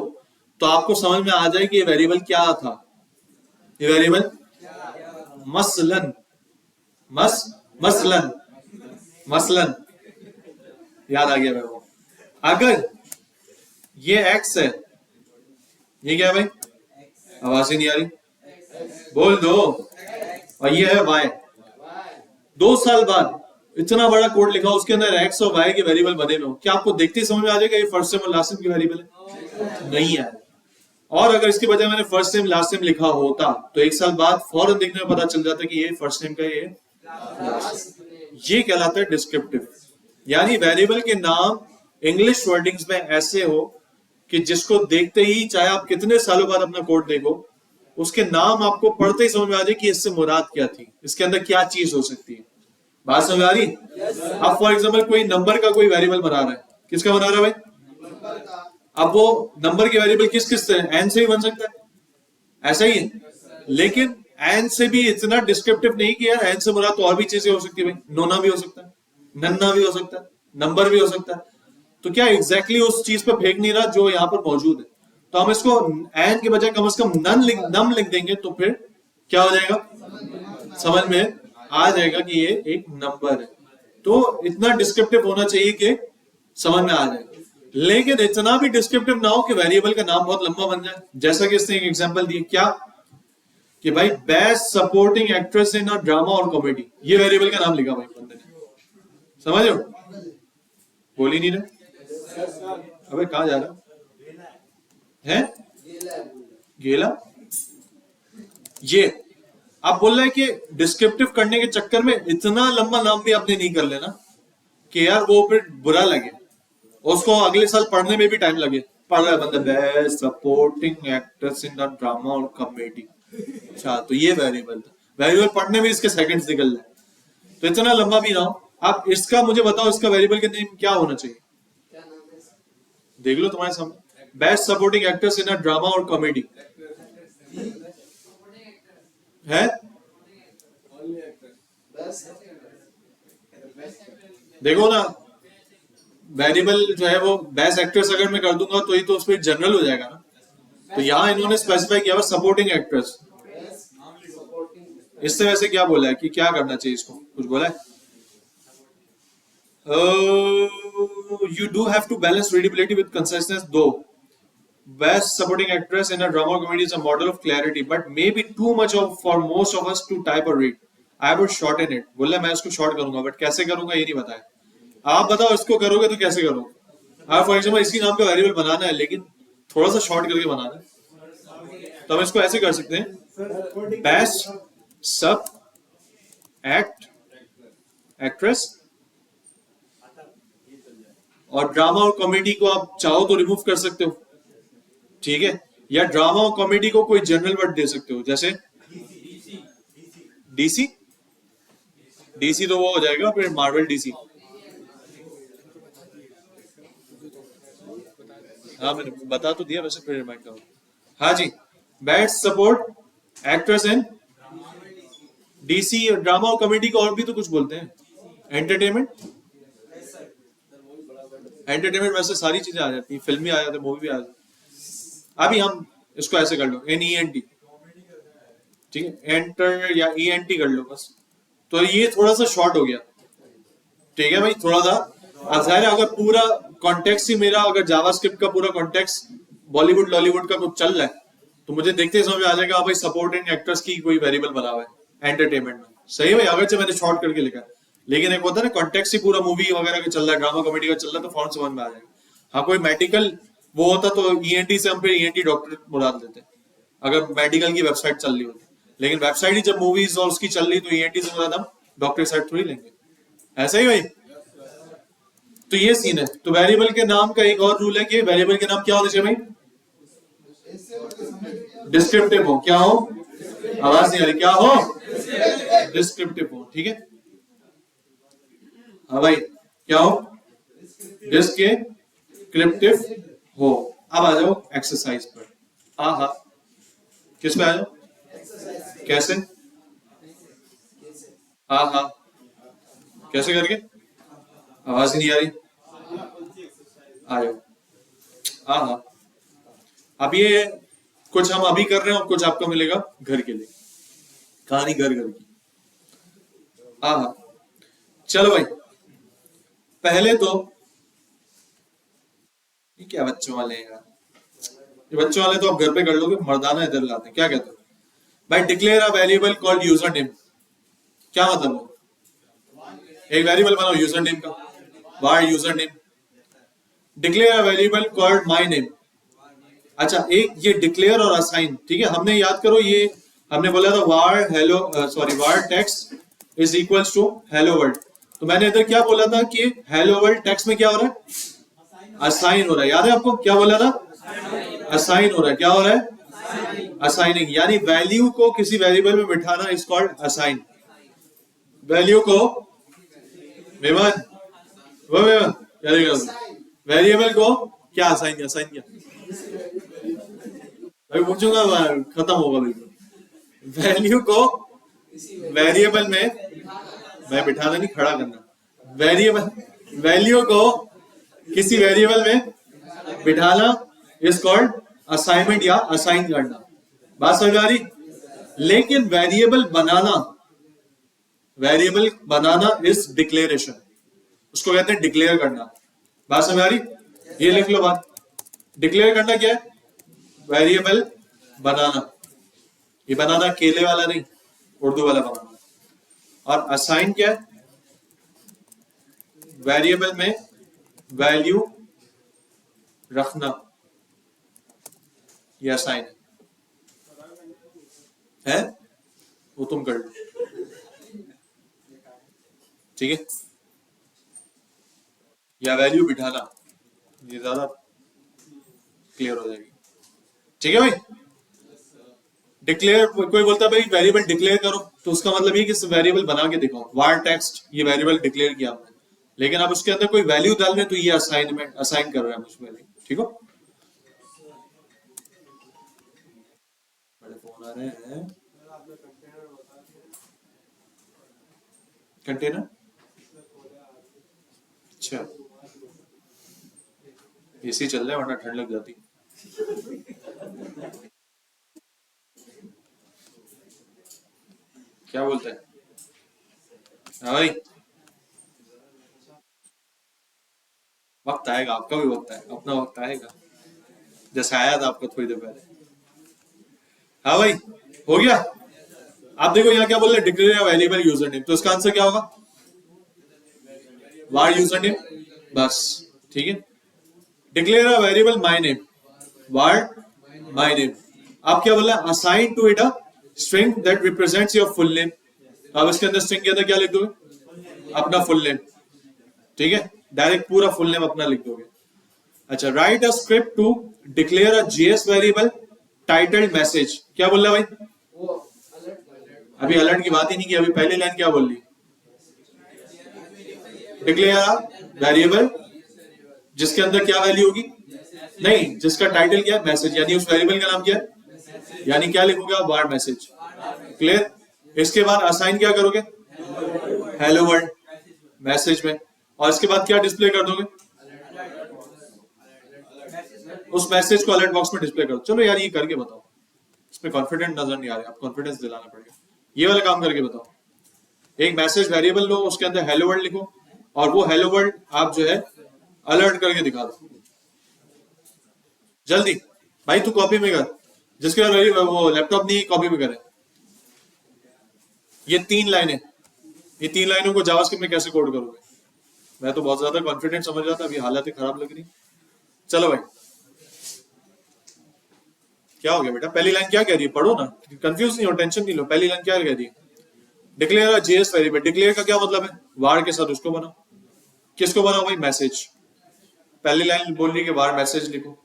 तो आपको समझ में आ जाए कि ये वेरिएबल क्या था। ये वेरिएबल मसलन, मसलन, मसलन, याद आ गया मेरे को। अगर ये एक्स है, ये क्या है भाई? आवाज ही नहीं आ रही, बोल दो। और ये है वाई। 2 साल बाद इतना बड़ा कोड लिखा, उसके अंदर एक्स और वाई के वेरिएबल बने हुए हो, क्या आपको देखते ही समझ में आ जाएगा ये फर्स्ट सेम और लास्ट सेम की वेरिएबल है? नहीं है। और अगर इसके बजाय मैंने फर्स्ट सेम लास्ट सेम लिखा होता तो 1 साल बाद फौरन देखने में पता चल जाता कि ये फर्स्ट सेम का ये कहलाता है डिस्क्रिप्टिव। यानी वेरिएबल के नाम इंग्लिश वर्डिंग्स में ऐसे हो कि जिसको देखते ही, चाहे आप कितने सालों बाद अपना कोड देखो, उसके नाम आपको पढ़ते ही समझ में आ जाए कि इससे मुराद क्या थी, इसके अंदर क्या चीज हो सकती है। बात समझ आ रही? अब फॉर एग्जाम्पल कोई नंबर का कोई वेरिएबल बना रहा है, किसका बना रहा है भाई? अब वो नंबर के वेरिएबल किस किस से? एन से ही बन सकता है, ऐसा ही है। लेकिन एन से भी इतना डिस्क्रिप्टिव नहीं कि यार एन से मुराद तो और भी चीजें हो सकती है भाई, नोना भी हो सकता है, नन्ना भी हो सकता है, नंबर भी हो सकता है। तो क्या एग्जैक्टली उस चीज पर फेंक नहीं रहा जो यहाँ पर मौजूद है, तो हम इसको एन के बजाय कम से कम नम लिख देंगे तो फिर क्या हो जाएगा? समझ में आ जाएगा कि ये एक नंबर है। तो इतना डिस्क्रिप्टिव होना चाहिए कि समझ में आ जाए, लेकिन इतना भी डिस्क्रिप्टिव ना हो कि वेरिएबल का नाम बहुत लंबा बन जाए। जैसा कि इसने एक एग्जांपल दी, क्या कि भाई best supporting actress in a drama और कॉमेडी, ये वेरिएबल का नाम लिखा भाई बंदे ने। समझ लो, बोल ही नहीं रहे। अबे कहां जा रहा है? गेला। ये आप बोल रहे हैं कि डिस्क्रिप्टिव करने के चक्कर में इतना लंबा नाम भी आपने नहीं कर लेना कि यार वो फिर बुरा लगे, उसको अगले साल पढ़ने में भी टाइम लगे। पढ़ रहा है बंदा best supporting actress in the drama और कॉमेडी। अच्छा, तो ये वेरिएबल था, वेरिएबल पढ़ने में इसके सेकंड्स निकल रहे, तो इतना लंबा भी ना हो। आप इसका मुझे बताओ, इसका वेरिएबल के नेम क्या होना चाहिए? देख लो तुम्हारे सामने, best supporting actress in a drama और कॉमेडी है। देखो ना, वेरिएबल जो है वो बेस्ट एक्ट्रेस अगर मैं कर दूंगा तो ये तो उस पर जनरल हो जाएगा ना। तो यहाँ इन्होंने स्पेसिफाई किया हुआ सपोर्टिंग एक्ट्रेस। इससे वैसे क्या बोला है कि क्या करना चाहिए इसको? कुछ बोला है? You do have to balance readability with conciseness, though. Best supporting actress in a drama or comedy is a model of clarity, but maybe too much of for most of us to type or read. I would shorten it. बोला मैं इसको शॉर्ट करूंगा, बट कैसे करूंगा ये नहीं बताया। आप बताओ इसको करोगे तो कैसे करोगे? आप फॉर एग्जाम्पल इसी नाम पे वेरिएबल बनाना है, लेकिन थोड़ा सा शॉर्ट करके बनाना है, तो हम इसको ऐसे कर सकते हैं, बेस्ट सब एक्ट एक्ट्रेस, और ड्रामा और कॉमेडी को आप चाहो तो रिमूव कर सकते हो, ठीक है, या ड्रामा और कॉमेडी को कोई जनरल वर्ड दे सकते हो, जैसे डीसी, डीसी तो वो हो जाएगा फिर मार्वल डीसी। हाँ मैंने बता तो दिया, वैसे फिर रिमाइंड करो। हाँ जी, best support actress in DC, drama और कॉमेडी को और भी तो कुछ बोलते हैं, एंटरटेनमेंट, एंटरटेनमेंट वैसे सारी चीजें आ जाती हैं, फिल्म भी आ जाती है, मूवी भी आ जाती है। अभी हम इसको ऐसे कर लो, NENT, ठीक है, एंटर या ENT कर लो बस, तो ये थोड़ा सा शॉर्ट हो गया, ठीक है भाई, थोड़ा सा। अब जाहिर है अगर पूरा कॉन्टेक्स्ट ही मेरा, अगर जावास्क्रिप्ट का पूरा कॉन्टेक्स्ट बॉलीवुड लॉलीवुड का कुछ चल रहा है, तो मुझे देखते ही समझ आ जाएगा भाई सपोर्टिंग एक्टर्स की कोई वेरिएबल बना हुआ है एंटरटेनमेंट में, सही है भाई, अगर मैंने शॉर्ट करके लिखा है, लेकिन एक होता है ना कॉन्टेक्स्ट ही पूरा मूवी वगैरह का चल रहा है, ड्रामा कॉमेडी का चल रहा है, तो फौरन समझ में आ जाएगा। हाँ कोई मेडिकल वो होता तो ENT से हम फिर ENT डॉक्टर बुला देते अगर मेडिकल की वेबसाइट चल रही होती, लेकिन वेबसाइट ही जब मूवीज और उसकी चल रही तो ENT से बुला हम डॉक्टर साइड थोड़ी लेंगे, ऐसा ही भाई। तो ये सीन है। तो वेरिएबल के नाम का एक और रूल है कि वेरिएबल के नाम क्या होने चाहिए भाई, डिस्क्रिप्टिव हो, क्या हो, आवाज नहीं आ रही, क्या हो, डिस्क्रिप्टिव हो, ठीक है। हाँ भाई क्या हो, डिस्क्रिप्टिव हो। अब आ जाओ एक्सरसाइज पर, हाँ किस पे आ जाओ, कैसे, हाँ कैसे करके, आवाज ही नहीं आ रही, आ जाओ, हाँ अब ये कुछ हम अभी कर रहे हैं और कुछ आपको मिलेगा घर के लिए, कहानी घर घर की। हाँ चलो भाई, पहले तो ये क्या बच्चों वाले हैं यार, ये बच्चों वाले तो आप घर पे कर लोगे, मर्दाना इधर लाते हैं, क्या कहते हो भाई, declare a variable called user name, क्या मतलब हो, एक वेरिएबल बनाओ यूजर नेम का, var user name, declare a variable called my name. अच्छा एक ये डिक्लेयर और असाइन, ठीक है, हमने याद करो ये हमने बोला था var hello sorry var text is equals to hello world, तो मैंने इधर क्या बोला था कि हेलो वर्ल्ड टेक्स्ट में क्या हो रहा है, असाइन हो रहा है, याद है आपको क्या बोला था, असाइन हो रहा है, क्या हो रहा है, असाइनिंग, यानी वैल्यू को किसी वेरिएबल में बिठाना इज कॉल्ड असाइन, वैल्यू को मेमन वो वेरिएबल को क्या असाइन किया, असाइन किया, अभी पूछूंगा खत्म होगा बिल्कुल, वैल्यू को वेरिएबल में, मैं बिठाना नहीं खड़ा करना, वेरिएबल वैल्यू को किसी वेरिएबल में बिठाना इज कॉल्ड असाइनमेंट या असाइन करना, बात समझ आ रही। लेकिन वेरिएबल बनाना इज डिक्लेरेशन, उसको कहते हैं डिक्लेयर करना, बात समझ आ रही, ये लिख लो बात, डिक्लेयर करना क्या है, वेरिएबल बनाना, ये बनाना केले वाला नहीं, उर्दू वाला बनाना, और असाइन क्या है, वेरिएबल में वैल्यू रखना, ये असाइन है, वो तुम कर लो, ठीक है, या वैल्यू बिठाना, ये ज्यादा क्लियर हो जाएगी, ठीक है भाई। डिक्लेयर, कोई बोलता है भाई वेरिएबल डिक्लेयर करो, तो उसका मतलब ये कि वेरिएबल बना के दिखाओ, वार टेक्स्ट ये वेरिएबल डिक्लेयर किया हमने, लेकिन अब उसके अंदर कोई वैल्यू डालने तो ये असाइनमेंट असाइन कर रहा है मुझे वैल्यू, ठीक हो। बड़े फोन आ रहे हैं, कंटेनर, अच्छा एसी चल रहा है वरना ठंड लग जाती, क्या बोलते हैं, हाँ भाई वक्त आएगा, आपका भी वक्त आएगा, अपना वक्त आएगा, जैसे आया था आपको थोड़ी देर पहले। हाँ भाई हो गया, आप देखो यहाँ क्या बोल रहे हैं, डिक्लेयर वेरिएबल यूजर नेम, तो इसका आंसर क्या होगा, वार यूजर नेम, बस ठीक है। Declare a variable my name, var my name, आप क्या बोला, assign to it a string that represents your full name. अब इसके अंदर स्ट्रिंग के अंदर क्या लिख दोगे, अपना फुल नेम, ठीक है, डायरेक्ट पूरा फुल नेम अपना लिख दोगे। अच्छा, write a script to declare a JS variable titled message. क्या बोल रहा है भाई, वो अलर्ट अभी अलर्ट की बात ही नहीं की, अभी पहली लाइन क्या बोल ली, डिक्लेयर अ वेरिएबल जिसके अंदर क्या वैल्यू होगी, नहीं, जिसका टाइटल क्या है, मैसेज, यानी उस वेरिएबल का नाम क्या है, यानी क्या लिखोगे आप, वार्ड मैसेज। क्लियर। इसके बाद असाइन क्या करोगे, हेलो वर्ल्ड मैसेज में, और इसके बाद क्या डिस्प्ले कर दोगे, उस मैसेज को अलर्ट बॉक्स में डिस्प्ले करो। चलो यार ये करके बताओ, इसमें कॉन्फिडेंट नजर नहीं आ रहा, आप कॉन्फिडेंस दिलाना पड़ेगा, ये वाला काम करके बताओ। एक मैसेज वेरिएबल लो, उसके अंदर हेलो वर्ल्ड लिखो, और वो हेलो वर्ल्ड आप जो है अलर्ट करके दिखा दो जल्दी। भाई तू कॉपी में कर, जिसके पास वो लैपटॉप नहीं कॉपी में करे। ये 3 लाइनें, ये 3 लाइनों को जावास्क्रिप्ट में कैसे कोड करोगे, मैं तो बहुत ज्यादा कॉन्फिडेंट समझ रहा था, अभी हालत खराब लग रही। चलो भाई, क्या हो गया बेटा, पहली लाइन क्या कह रही है, पढ़ो ना, कंफ्यूज नहीं हो, टेंशन नहीं लो, पहली लाइन क्या कह रही है, डिक्लेयर जेएस वेरिएबल। डिक्लेयर का क्या मतलब है, वार के साथ उसको बनाओ। किसको बनाओ भाई, मैसेज। पहली लाइन बोल रही है कि वार मैसेज लिखो।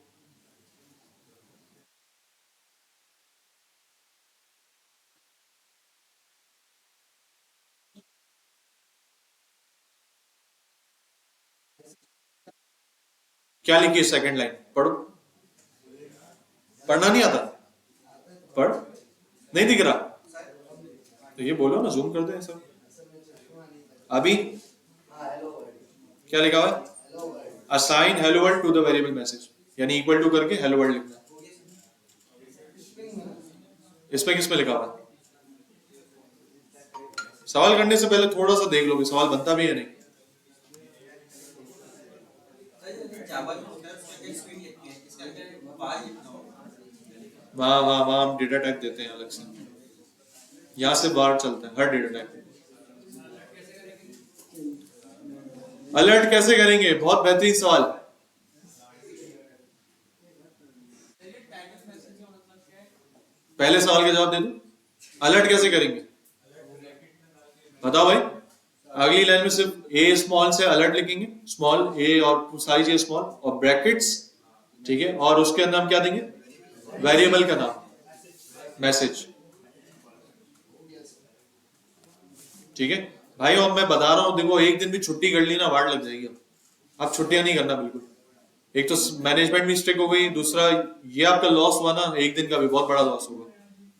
क्या लिखी है सेकंड लाइन, पढ़ो। पढ़ना नहीं आता, पढ़, नहीं दिख रहा तो ये बोलो ना, जूम कर दे सब। अभी क्या लिखा हुआ है, hello world assign hello world to the variable message, यानी इक्वल टू करके हेलो वर्ल्ड लिखना। इसमें किसमें लिखा हुआ है, सवाल करने से पहले थोड़ा सा देख लो कि सवाल बनता भी है नहीं। वहाँ वहाँ वहाँ हम डेटा टाइप देते हैं अलग से, यहाँ से बाहर चलता है हर डेटा टाइप। अलर्ट कैसे करेंगे, बहुत बेहतरीन सवाल। पहले सवाल का जवाब दे दो, अलर्ट कैसे करेंगे बताओ भाई। अगली लाइन में सिर्फ ए स्मॉल से अलर्ट लिखेंगे, स्मॉल ए और सारी चीज स्मॉल और ब्रैकेट्स, ठीक है, और उसके अंदर हम क्या देंगे, वेरिएबल का नाम मैसेज, ठीक है भाई। और मैं बता रहा हूं देखो, एक दिन भी छुट्टी कर ली ना वार्ड लग जाएगी। अब छुट्टियां नहीं करना बिल्कुल, एक तो मैनेजमेंट भी स्ट्रिक्ट हो गई, दूसरा ये आपका लॉस हुआ ना, एक दिन का भी बहुत बड़ा लॉस होगा।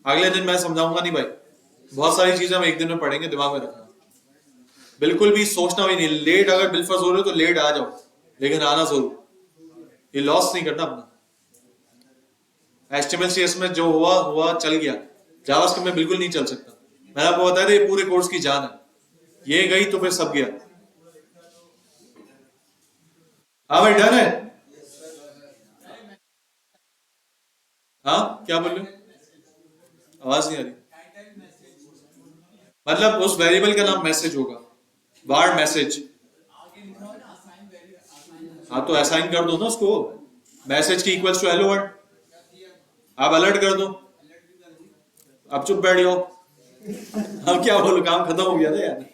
अगले दिन मैं समझाऊंगा नहीं भाई, बहुत सारी चीजें हम एक दिन में पढ़ेंगे, दिमाग में रखना। बिल्कुल भी सोचना भी नहीं, लेट अगर बिलफर्ज हो रहे हो तो लेट आ जाओ, लेकिन आना जरूर, ये लॉस नहीं करना अपना। HTML CSS में जो हुआ हुआ चल गया, जावास्क्रिप्ट में बिल्कुल नहीं चल सकता। मैंने आपको बताया था ये पूरे कोर्स की जान है, ये गई तो फिर सब गया। हाँ भाई डन है, हाँ क्या बोल रहे हो, आवाज नहीं आ रही। मतलब उस वेरिएबल का नाम मैसेज होगा, वार्ड मैसेज। हाँ तो असाइन कर दो ना उसको, मैसेज की इक्वल्स टू हेलो वर्ड, आप अलर्ट कर दो। अब चुप बैठ जाओ, अब क्या बोलो, काम खत्म हो गया था यार।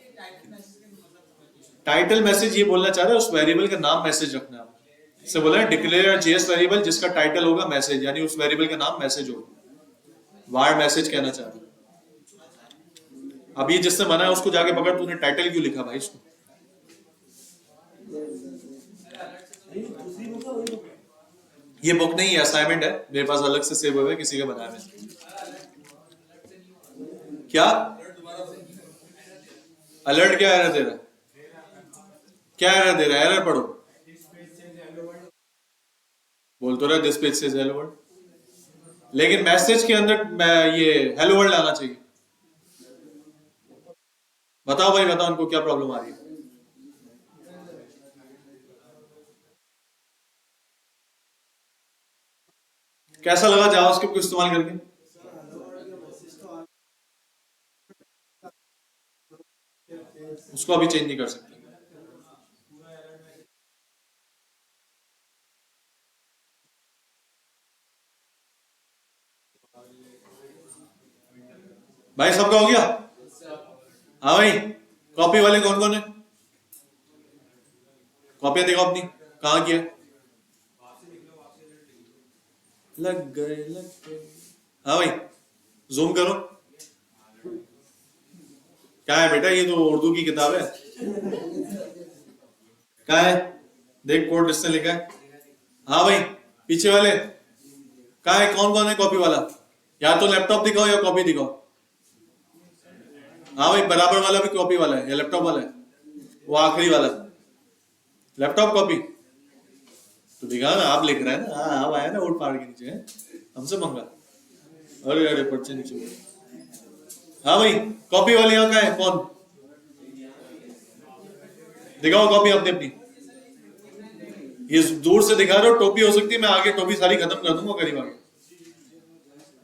टाइटल मैसेज ये बोलना चाह रहे हैं, उस वेरिएबल का नाम मैसेज रखना है। से बोला है डिक्लेयर जेएस वेरिएबल जिसका टाइटल होगा मैसेज, यानी उस वेरिएबल का नाम मैसेज होगा, वार्ड मैसेज कहना चाह रहे हैं। अब ये जिससे मना है उसको जाके पकड़, तूने टाइटल क्यों लिखा भाई इसको। ये बुक नहीं है, असाइनमेंट है मेरे पास, अलग से सेव हुए हैं किसी का बनाया है। क्या अलर्ट, क्या एरर दे रहा है, क्या एरर दे रहा है, एरर पढ़ो। बोल तो रहा this page says hello world, लेकिन मैसेज के अंदर ये हेलो वर्ल्ड आना चाहिए। बताओ भाई बताओ, उनको क्या प्रॉब्लम आ रही है। कैसा लगा जावास्क्रिप्ट को इस्तेमाल करके, उसको अभी चेंज नहीं कर सकते। भाई सबका हो गया? हाँ भाई, कॉपी वाले कौन कौन है? कॉपियां देखो अपनी, कहाँ की है? लग गए। हाँ भाई, जूम करो। क्या है बेटा, ये तो उर्दू की किताब है। क्या है? देख कोड इसने लिखा है। हाँ भाई, पीछे वाले कहाँ है? कौन कौन है कॉपी वाला? या तो लैपटॉप दिखाओ या कॉपी दिखाओ। हाँ भाई, बराबर वाला भी कॉपी वाला है या लैपटॉप वाला है? वो आखिरी वाला लैपटॉप कॉपी तो दिखा ना। आप लिख रहे हैं ना? हाँ, आप आया ना वोट पहाड़ के नीचे है, हमसे मंगा। अरे अरे, पर्चे नीचे। हाँ भाई, कॉपी वाले यहाँ का है कौन? दिखाओ कॉपी अपनी अपनी। ये दूर से दिखा रहे हो, टोपी हो सकती है, मैं आगे टोपी सारी खत्म कर दूंगा करीब आगे।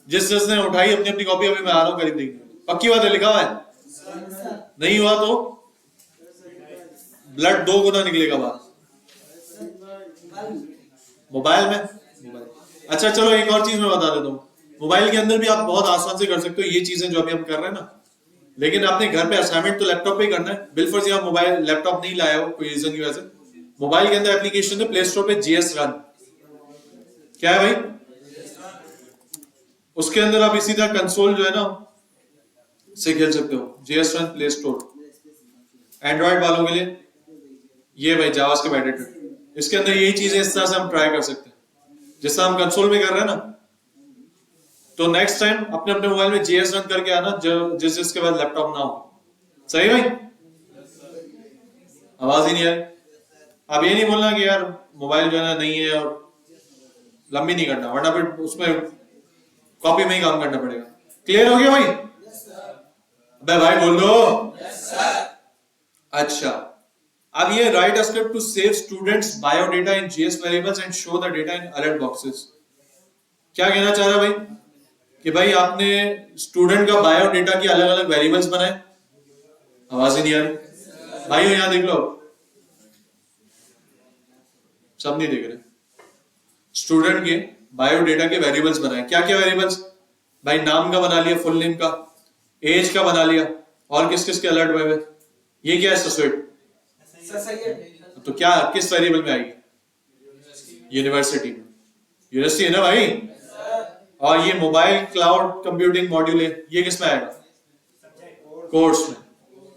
जिसने उठाई अपनी अपनी कॉपी, अभी मैं आ रहा हूँ करीब देखने। पक्की बात है, लिखा हुआ है? नहीं हुआ तो ब्लड 2 गुना निकलेगा बाहर। मोबाइल में? अच्छा चलो, एक और चीज मैं बता देता हूँ। मोबाइल के अंदर भी आप बहुत आसान से कर सकते हो ये चीजें जो अभी हम कर रहे हैं ना। लेकिन आपने घर पे असाइनमेंट तो लैपटॉप पे ही करना है। बिलफर्ज आप मोबाइल लैपटॉप नहीं लाया हो कोई रीजन की वजह से, मोबाइल के अंदर एप्लीकेशन है प्ले स्टोर पे, जीएस रन। क्या है भाई? उसके अंदर आप इसी तरह कंसोल जो है ना से खेल सकते हो। GS run play store Android वालों के लिए। ये भाई जावास्क्रिप्ट एडिटर, इसके अंदर यही चीजें इस तरह से हम ट्राई कर सकते हैं जैसा हम कंसोल में कर रहे हैं ना। तो नेक्स्ट टाइम अपने अपने मोबाइल में जीएस रन करके आना, जो जिसके बाद लैपटॉप ना हो। सही भाई? आवाज ही नहीं आ रही। अब ये नहीं बोलना कि यार मोबाइल जो है ना नहीं है, और लंबी नहीं करना, वरना फिर उसमें कॉपी में ही काम करना पड़ेगा। क्लियर हो गया भाई? अबे भाई बोल दो। अच्छा, अब ये write a script to save students biodata in JS variables and show the data in alert boxes. क्या कहना चाह रहा है भाई? कि भाई आपने स्टूडेंट का बायोडेटा की अलग अलग वेरिएबल्स बनाए। आवाज ही नहीं आ रही भाई, यहां देख लो, सब नहीं देख रहे। स्टूडेंट के बायोडेटा के वेरिएबल्स बनाए। क्या क्या वेरिएबल्स? भाई नाम का बना लिया, फुल नेम का, एज का बना लिया, और किस किस के अलर्ट हुए हुए। ये क्या है? सस्वेट। तो क्या किस वेरिएबल में आएगी? यूनिवर्सिटी में। यूनिवर्सिटी है ना भाई। और ये मोबाइल क्लाउड कंप्यूटिंग मॉड्यूल है, ये किस में आएगा? कोर्स में।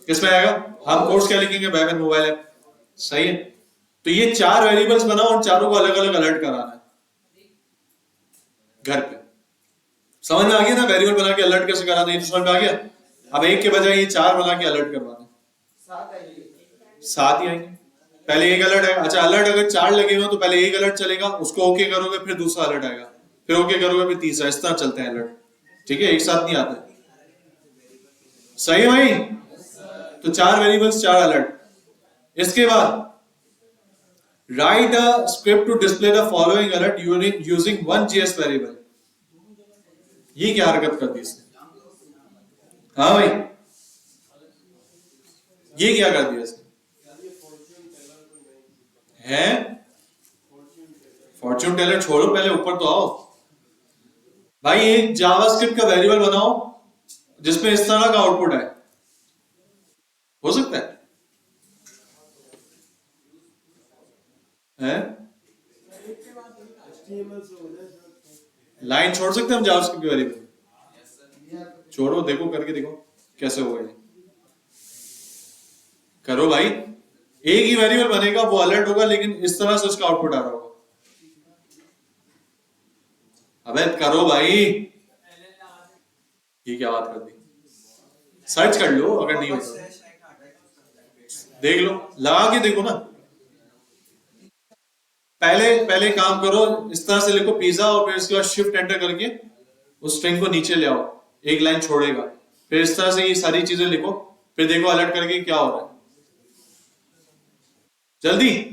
किस में आएगा? हम कोर्स क्या लिखेंगे? Web and mobile app. सही है। तो ये 4 वेरिएबल्स बनाओ, उन चारों को अलग अलग अलर्ट कराना है घर पे। समझ में आ गया ना? वेरिएबल बना के अलर्ट कैसे कराना है, तो समझ में आ गया। अब एक के बजाय ये 4 बना के अलर्ट करवाना। 7 ही आएंगे। पहले एक अलर्ट आएगा। अच्छा, अलर्ट अगर 4 लगे हो तो पहले एक अलर्ट चलेगा, उसको ओके करोगे फिर दूसरा अलर्ट आएगा, फिर ओके करोगे फिर तीसरा। इस तरह चलते हैं अलर्ट। ठीक है, एक साथ नहीं आते। सही है भाई? तो 4 वेरिएबल्स, 4 अलर्ट। इसके बाद write a script to display the following alert using one JS variable. ये क्या हरकत कर दी इसने? हाँ भाई, ये क्या कर दिया इसने? है फॉर्च्यून टेलर छोड़ो, पहले ऊपर तो आओ भाई। एक जावास्क्रिप्ट का वेरिएबल बनाओ जिसमें इस तरह का आउटपुट है। हो सकता है? लाइन छोड़ सकते हैं हम जावास्क्रिप्ट के वेरिएबल? छोड़ो, देखो करके देखो कैसे होगा ये। करो भाई, एक ही वेरिएबल बनेगा, वो अलर्ट होगा, लेकिन इस तरह से उसका आउटपुट आ रहा होगा। अबे करो भाई, ये क्या बात कर दी? सर्च कर लो अगर नहीं होता। देख लो, लगा के देखो ना। पहले पहले काम करो, इस तरह से लिखो पिज्जा, और फिर इसके बाद शिफ्ट एंटर करके उस स्ट्रिंग को नीचे ले आओ, एक लाइन छोड़ेगा। फिर इस तरह से ये सारी चीजें लिखो, फिर देखो अलर्ट करके क्या हो रहा है। जल्दी।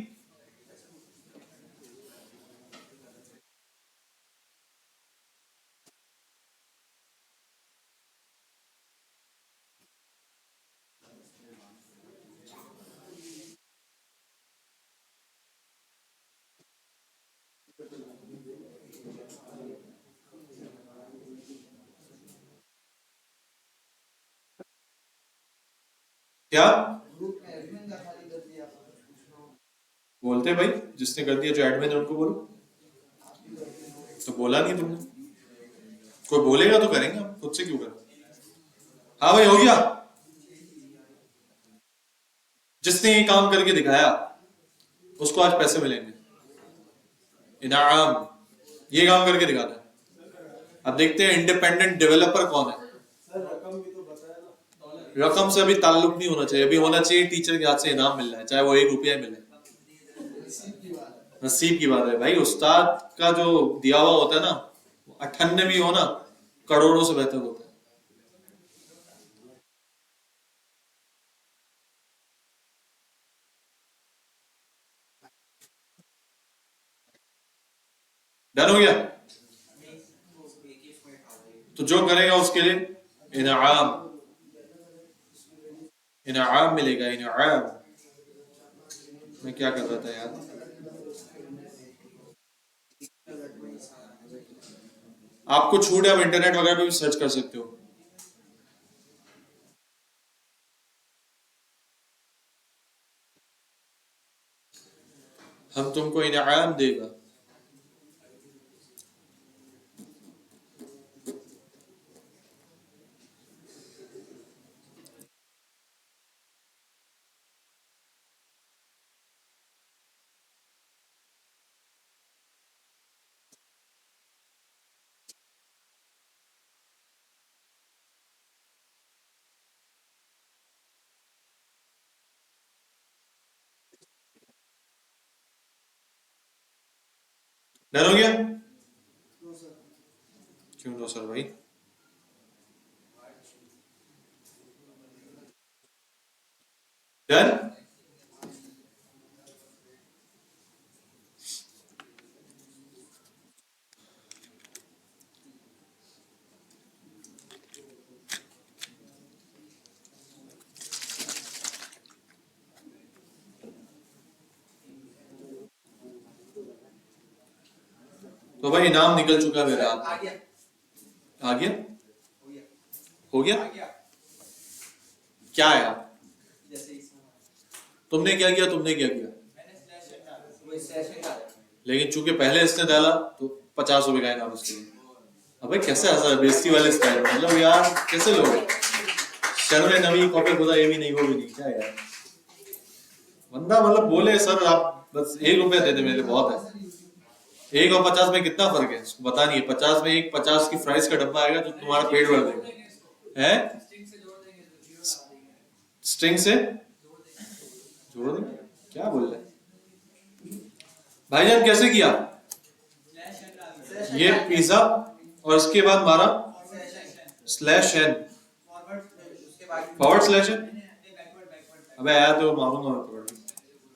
क्या ग्रुप में एडमिन का खाली कर दिया। बोलते भाई, जिसने कर दिया जो एडमिन है उनको बोलो। तो बोला नहीं तुमने, कोई बोलेगा तो करेंगे हम, खुद से क्यों करें। हाँ भाई हो गया। जिसने ये काम करके दिखाया उसको आज पैसे मिलेंगे, इनाम। ये काम करके दिखाता है। अब देखते हैं इंडिपेंडेंट डेवलपर कौन है। रकम से अभी ताल्लुक नहीं होना चाहिए, अभी होना चाहिए टीचर के हाथ से इनाम मिल रहा है, चाहे वो 1 रुपया ही मिले। नसीब की बात है भाई, उस्ताद का जो दिया हुआ होता है ना, 98 भी हो ना, करोड़ों से बेहतर होता है। डन हो गया। तो जो करेगा उसके लिए इनाम, इनाम मिलेगा, इनाम। मैं क्या कर रहा था यार, आपको छूट है, आप इंटरनेट वगैरह पे भी सर्च कर सकते हो। हम तुमको इनाम देगा। डन हो गया। क्यों नो सर भाई, डन। तो भाई इनाम निकल चुका है मेरे हाथ आ में। गया, आ गया, हो गया, हो गया। आ गया। क्या आया, जैसे इसमें तुमने क्या किया, तुमने क्या किया। मैंने स्लैश डाला, वो स्लैश डाला। लेकिन चूंकि पहले इसने डाला तो 50 रुपए का इनाम उसके लिए। अबे कैसे हंसा, बेइज्जती वाले स्टाइल, मतलब यार कैसे लोग। शर्म नबी कॉपी खुदा ये भी नहीं, वो भी नहीं, क्या यार। बंदा मतलब बोले सर आप बस 1 रुपया दे दे मेरे लिए बहुत है। 1 और 50 में कितना फर्क है उसको पता नहीं है। 50 में एक 50 की फ्राइज का डब्बा आएगा जो तुम्हारा पेट भर देगा। है स्ट्रिंग से जोड़ देंगे, क्या बोल रहे भाईजान, कैसे किया ये पिज्जा और इसके बाद मारा slash n forward slash n. अबे आया तो मारूंगा मैं पकड़ के।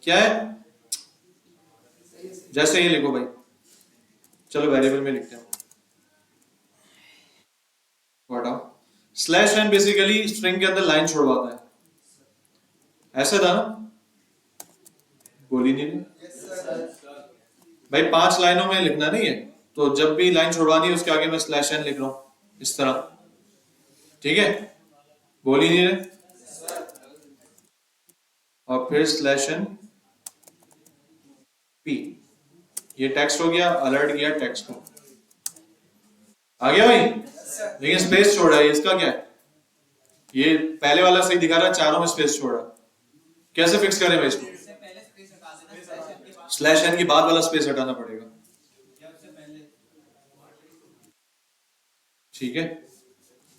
क्या है, जैसे ये लिखो भाई, चलो वेरिएबल में लिखते हैं। हटाओ, स्लैश एन बेसिकली स्ट्रिंग के अंदर लाइन छोड़वाता है, ऐसा था ना, बोल ही नहीं रहे भाई। 5 लाइनों में लिखना नहीं है, तो जब भी लाइन छोड़वानी है उसके आगे मैं स्लैश एन लिख रहा हूं इस तरह, ठीक है। बोल ही नहीं रहे, और फिर स्लैश एन पी। ये टेक्स्ट हो गया, अलर्ट किया टेक्स्ट को, आ गया भाई। लेकिन स्पेस छोड़ा है, इसका क्या है, ये पहले वाला सही दिखा रहा है, चारों में स्पेस छोड़ा। कैसे फिक्स करें भाई इसको, स्लैश एन के बाद वाला स्पेस हटाना पड़ेगा, ठीक है।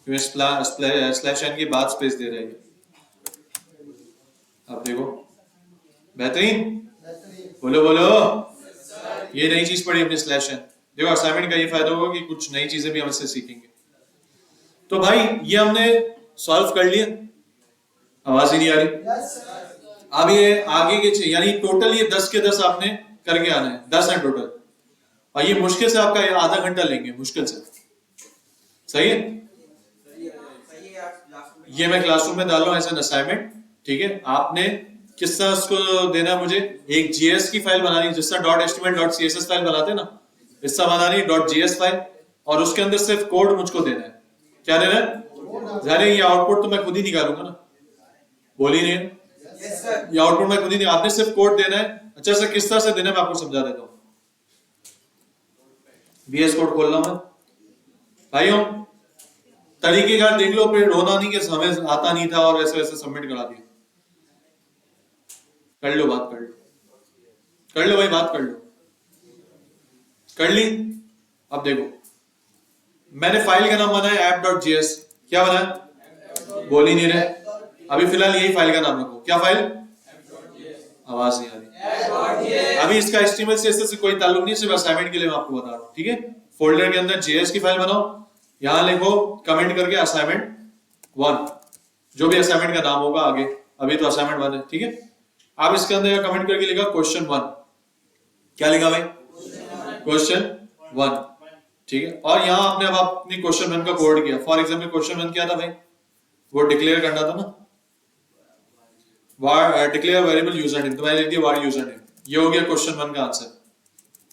स्लैश एन के बाद स्पेस दे रहे हैं। अब देखो, बेहतरीन, बोलो बोलो। ये नई चीज पढ़ी अपने स्लैश एन। देखो असाइनमेंट का ये फायदा होगा कि कुछ नई चीजें भी हम इससे सीखेंगे। तो भाई ये हमने सॉल्व कर लिया, आवाज ही नहीं आ रही। अब ये आगे के यानी टोटल ये 10 के 10 आपने करके आना है, 10 है टोटल, और ये मुश्किल से आपका आधा घंटा लेंगे, मुश्किल से। सही है, ये मैं क्लासरूम में डाल रहा हूँ एज एन असाइनमेंट, ठीक है। आपने किस तरह उसको देना है, मुझे एक जीएस की फाइल बनानी है, जिस तरह .html.css फाइल बनाते हैं ना, इस तरह बनानी है .js फाइल, और उसके अंदर सिर्फ कोड मुझको देना है। क्या देना है, अरे ये आउटपुट तो मैं खुद ही निकालूंगा ना, बोली नहीं? Yes sir. ये आउटपुट में खुद ही नहीं, आपने सिर्फ कोड देना है। अच्छा सर किस तरह से देना है मैं आपको समझा देता हूँ। VS कोड खोल रहा हूं मैं भाइयों, तरीकेकार देख लो, फिर रोना नहीं कि हमें आता नहीं था और वैसे वैसे सबमिट करा दिया। कर लो बात, कर लो भाई, बात कर लो। कर ली? अब देखो मैंने फाइल का नाम बनाया app.js। क्या बनाया? बोल ही नहीं रहे। अभी फिलहाल यही फाइल का नाम रखो। क्या फाइल? आवाज नहीं आ रही। अभी इसका HTML CSS से कोई ताल्लुक नहीं, सिर्फ असाइनमेंट के लिए मैं आपको बता रहा हूँ, ठीक है। फोल्डर के अंदर JS की फाइल बनाओ, यहां लिखो कमेंट करके असाइनमेंट 1, जो भी असाइनमेंट का नाम होगा आगे, अभी तो असाइनमेंट 1 है, ठीक है। आप इसके अंदर कमेंट करके लिखा क्वेश्चन 1। क्या लिखा भाई? क्वेश्चन 1, ठीक है। और यहां आपने अब अपनी क्वेश्चन 1 का कोड किया। फॉर एग्जाम्पल क्वेश्चन 1 क्या था भाई? वो डिक्लेयर करना था ना, var declare variable user name, तो मैंने लिख दिया var यूजर नेम। ये हो गया क्वेश्चन 1 का आंसर।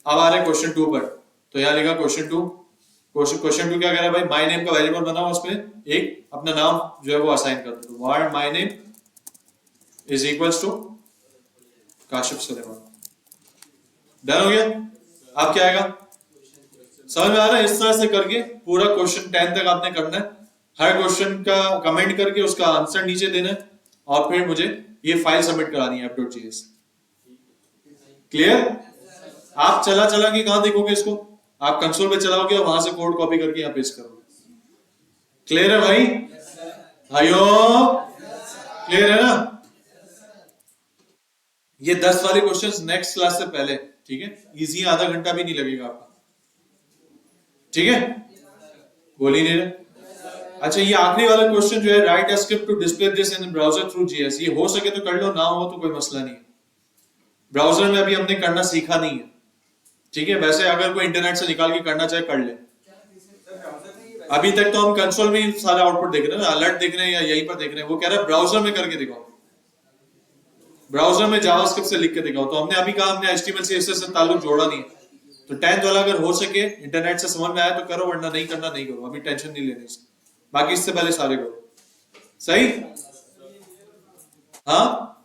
अब आ रहे हैं क्वेश्चन 2 पर, तो यहां लिखा क्वेश्चन 2। क्वेश्चन 2 क्या कह रहा है भाई? माय नेम का वेरिएबल बनाओ, उसमें एक अपना नाम जो है वो असाइन कर दो। var my name is equals to Kashif Suleman. Done हो गया? अब क्या आएगा? समझ में आ रहा है? इस तरह से करके पूरा क्वेश्चन 10 तक आपने करना है। हर क्वेश्चन का कमेंट करके उसका आंसर नीचे देना है और फिर मुझे ये फाइल सबमिट करानी है app.js। क्लियर? आप चला चला के कहां देखोगे इसको? आप कंसोल पे चलाओगे और वहां से कोड कॉपी करके यहाँ पेस्ट करोगे। क्लियर है भाई? भाइयों क्लियर है ना? ये 10 वाले क्वेश्चंस नेक्स्ट क्लास से पहले, ठीक है। इजी, आधा घंटा भी नहीं लगेगा आपका, ठीक है। बोल ही नहीं रहे। अच्छा ये आखिरी वाला क्वेश्चन जो है, write a script to display this in browser through JS। ये हो सके तो कर लो, ना हो तो कोई मसला नहीं है। ब्राउजर में अभी हमने करना सीखा नहीं है, ठीक है। वैसे अगर कोई इंटरनेट से निकाल के करना चाहे कर ले। अभी तक तो हम कंसोल में ही सारा आउटपुट देख रहे हैं ना, अलर्ट देख रहे हैं या यहीं पर देख रहे हैं। वो कह रहा है ब्राउजर में करके दिखाओ, ब्राउजर में जावास्क्रिप्ट से लिख के दिखाओ। तो हमने अभी कहा हमने HTML CSS से ताल्लुक जोड़ा नहीं है। तो 10th वाला अगर हो सके इंटरनेट से समझ में आया तो करो, वरना नहीं करना नहीं करो, अभी टेंशन नहीं लेनी इसकी। बाकी इससे पहले सारे करो, सही? हाँ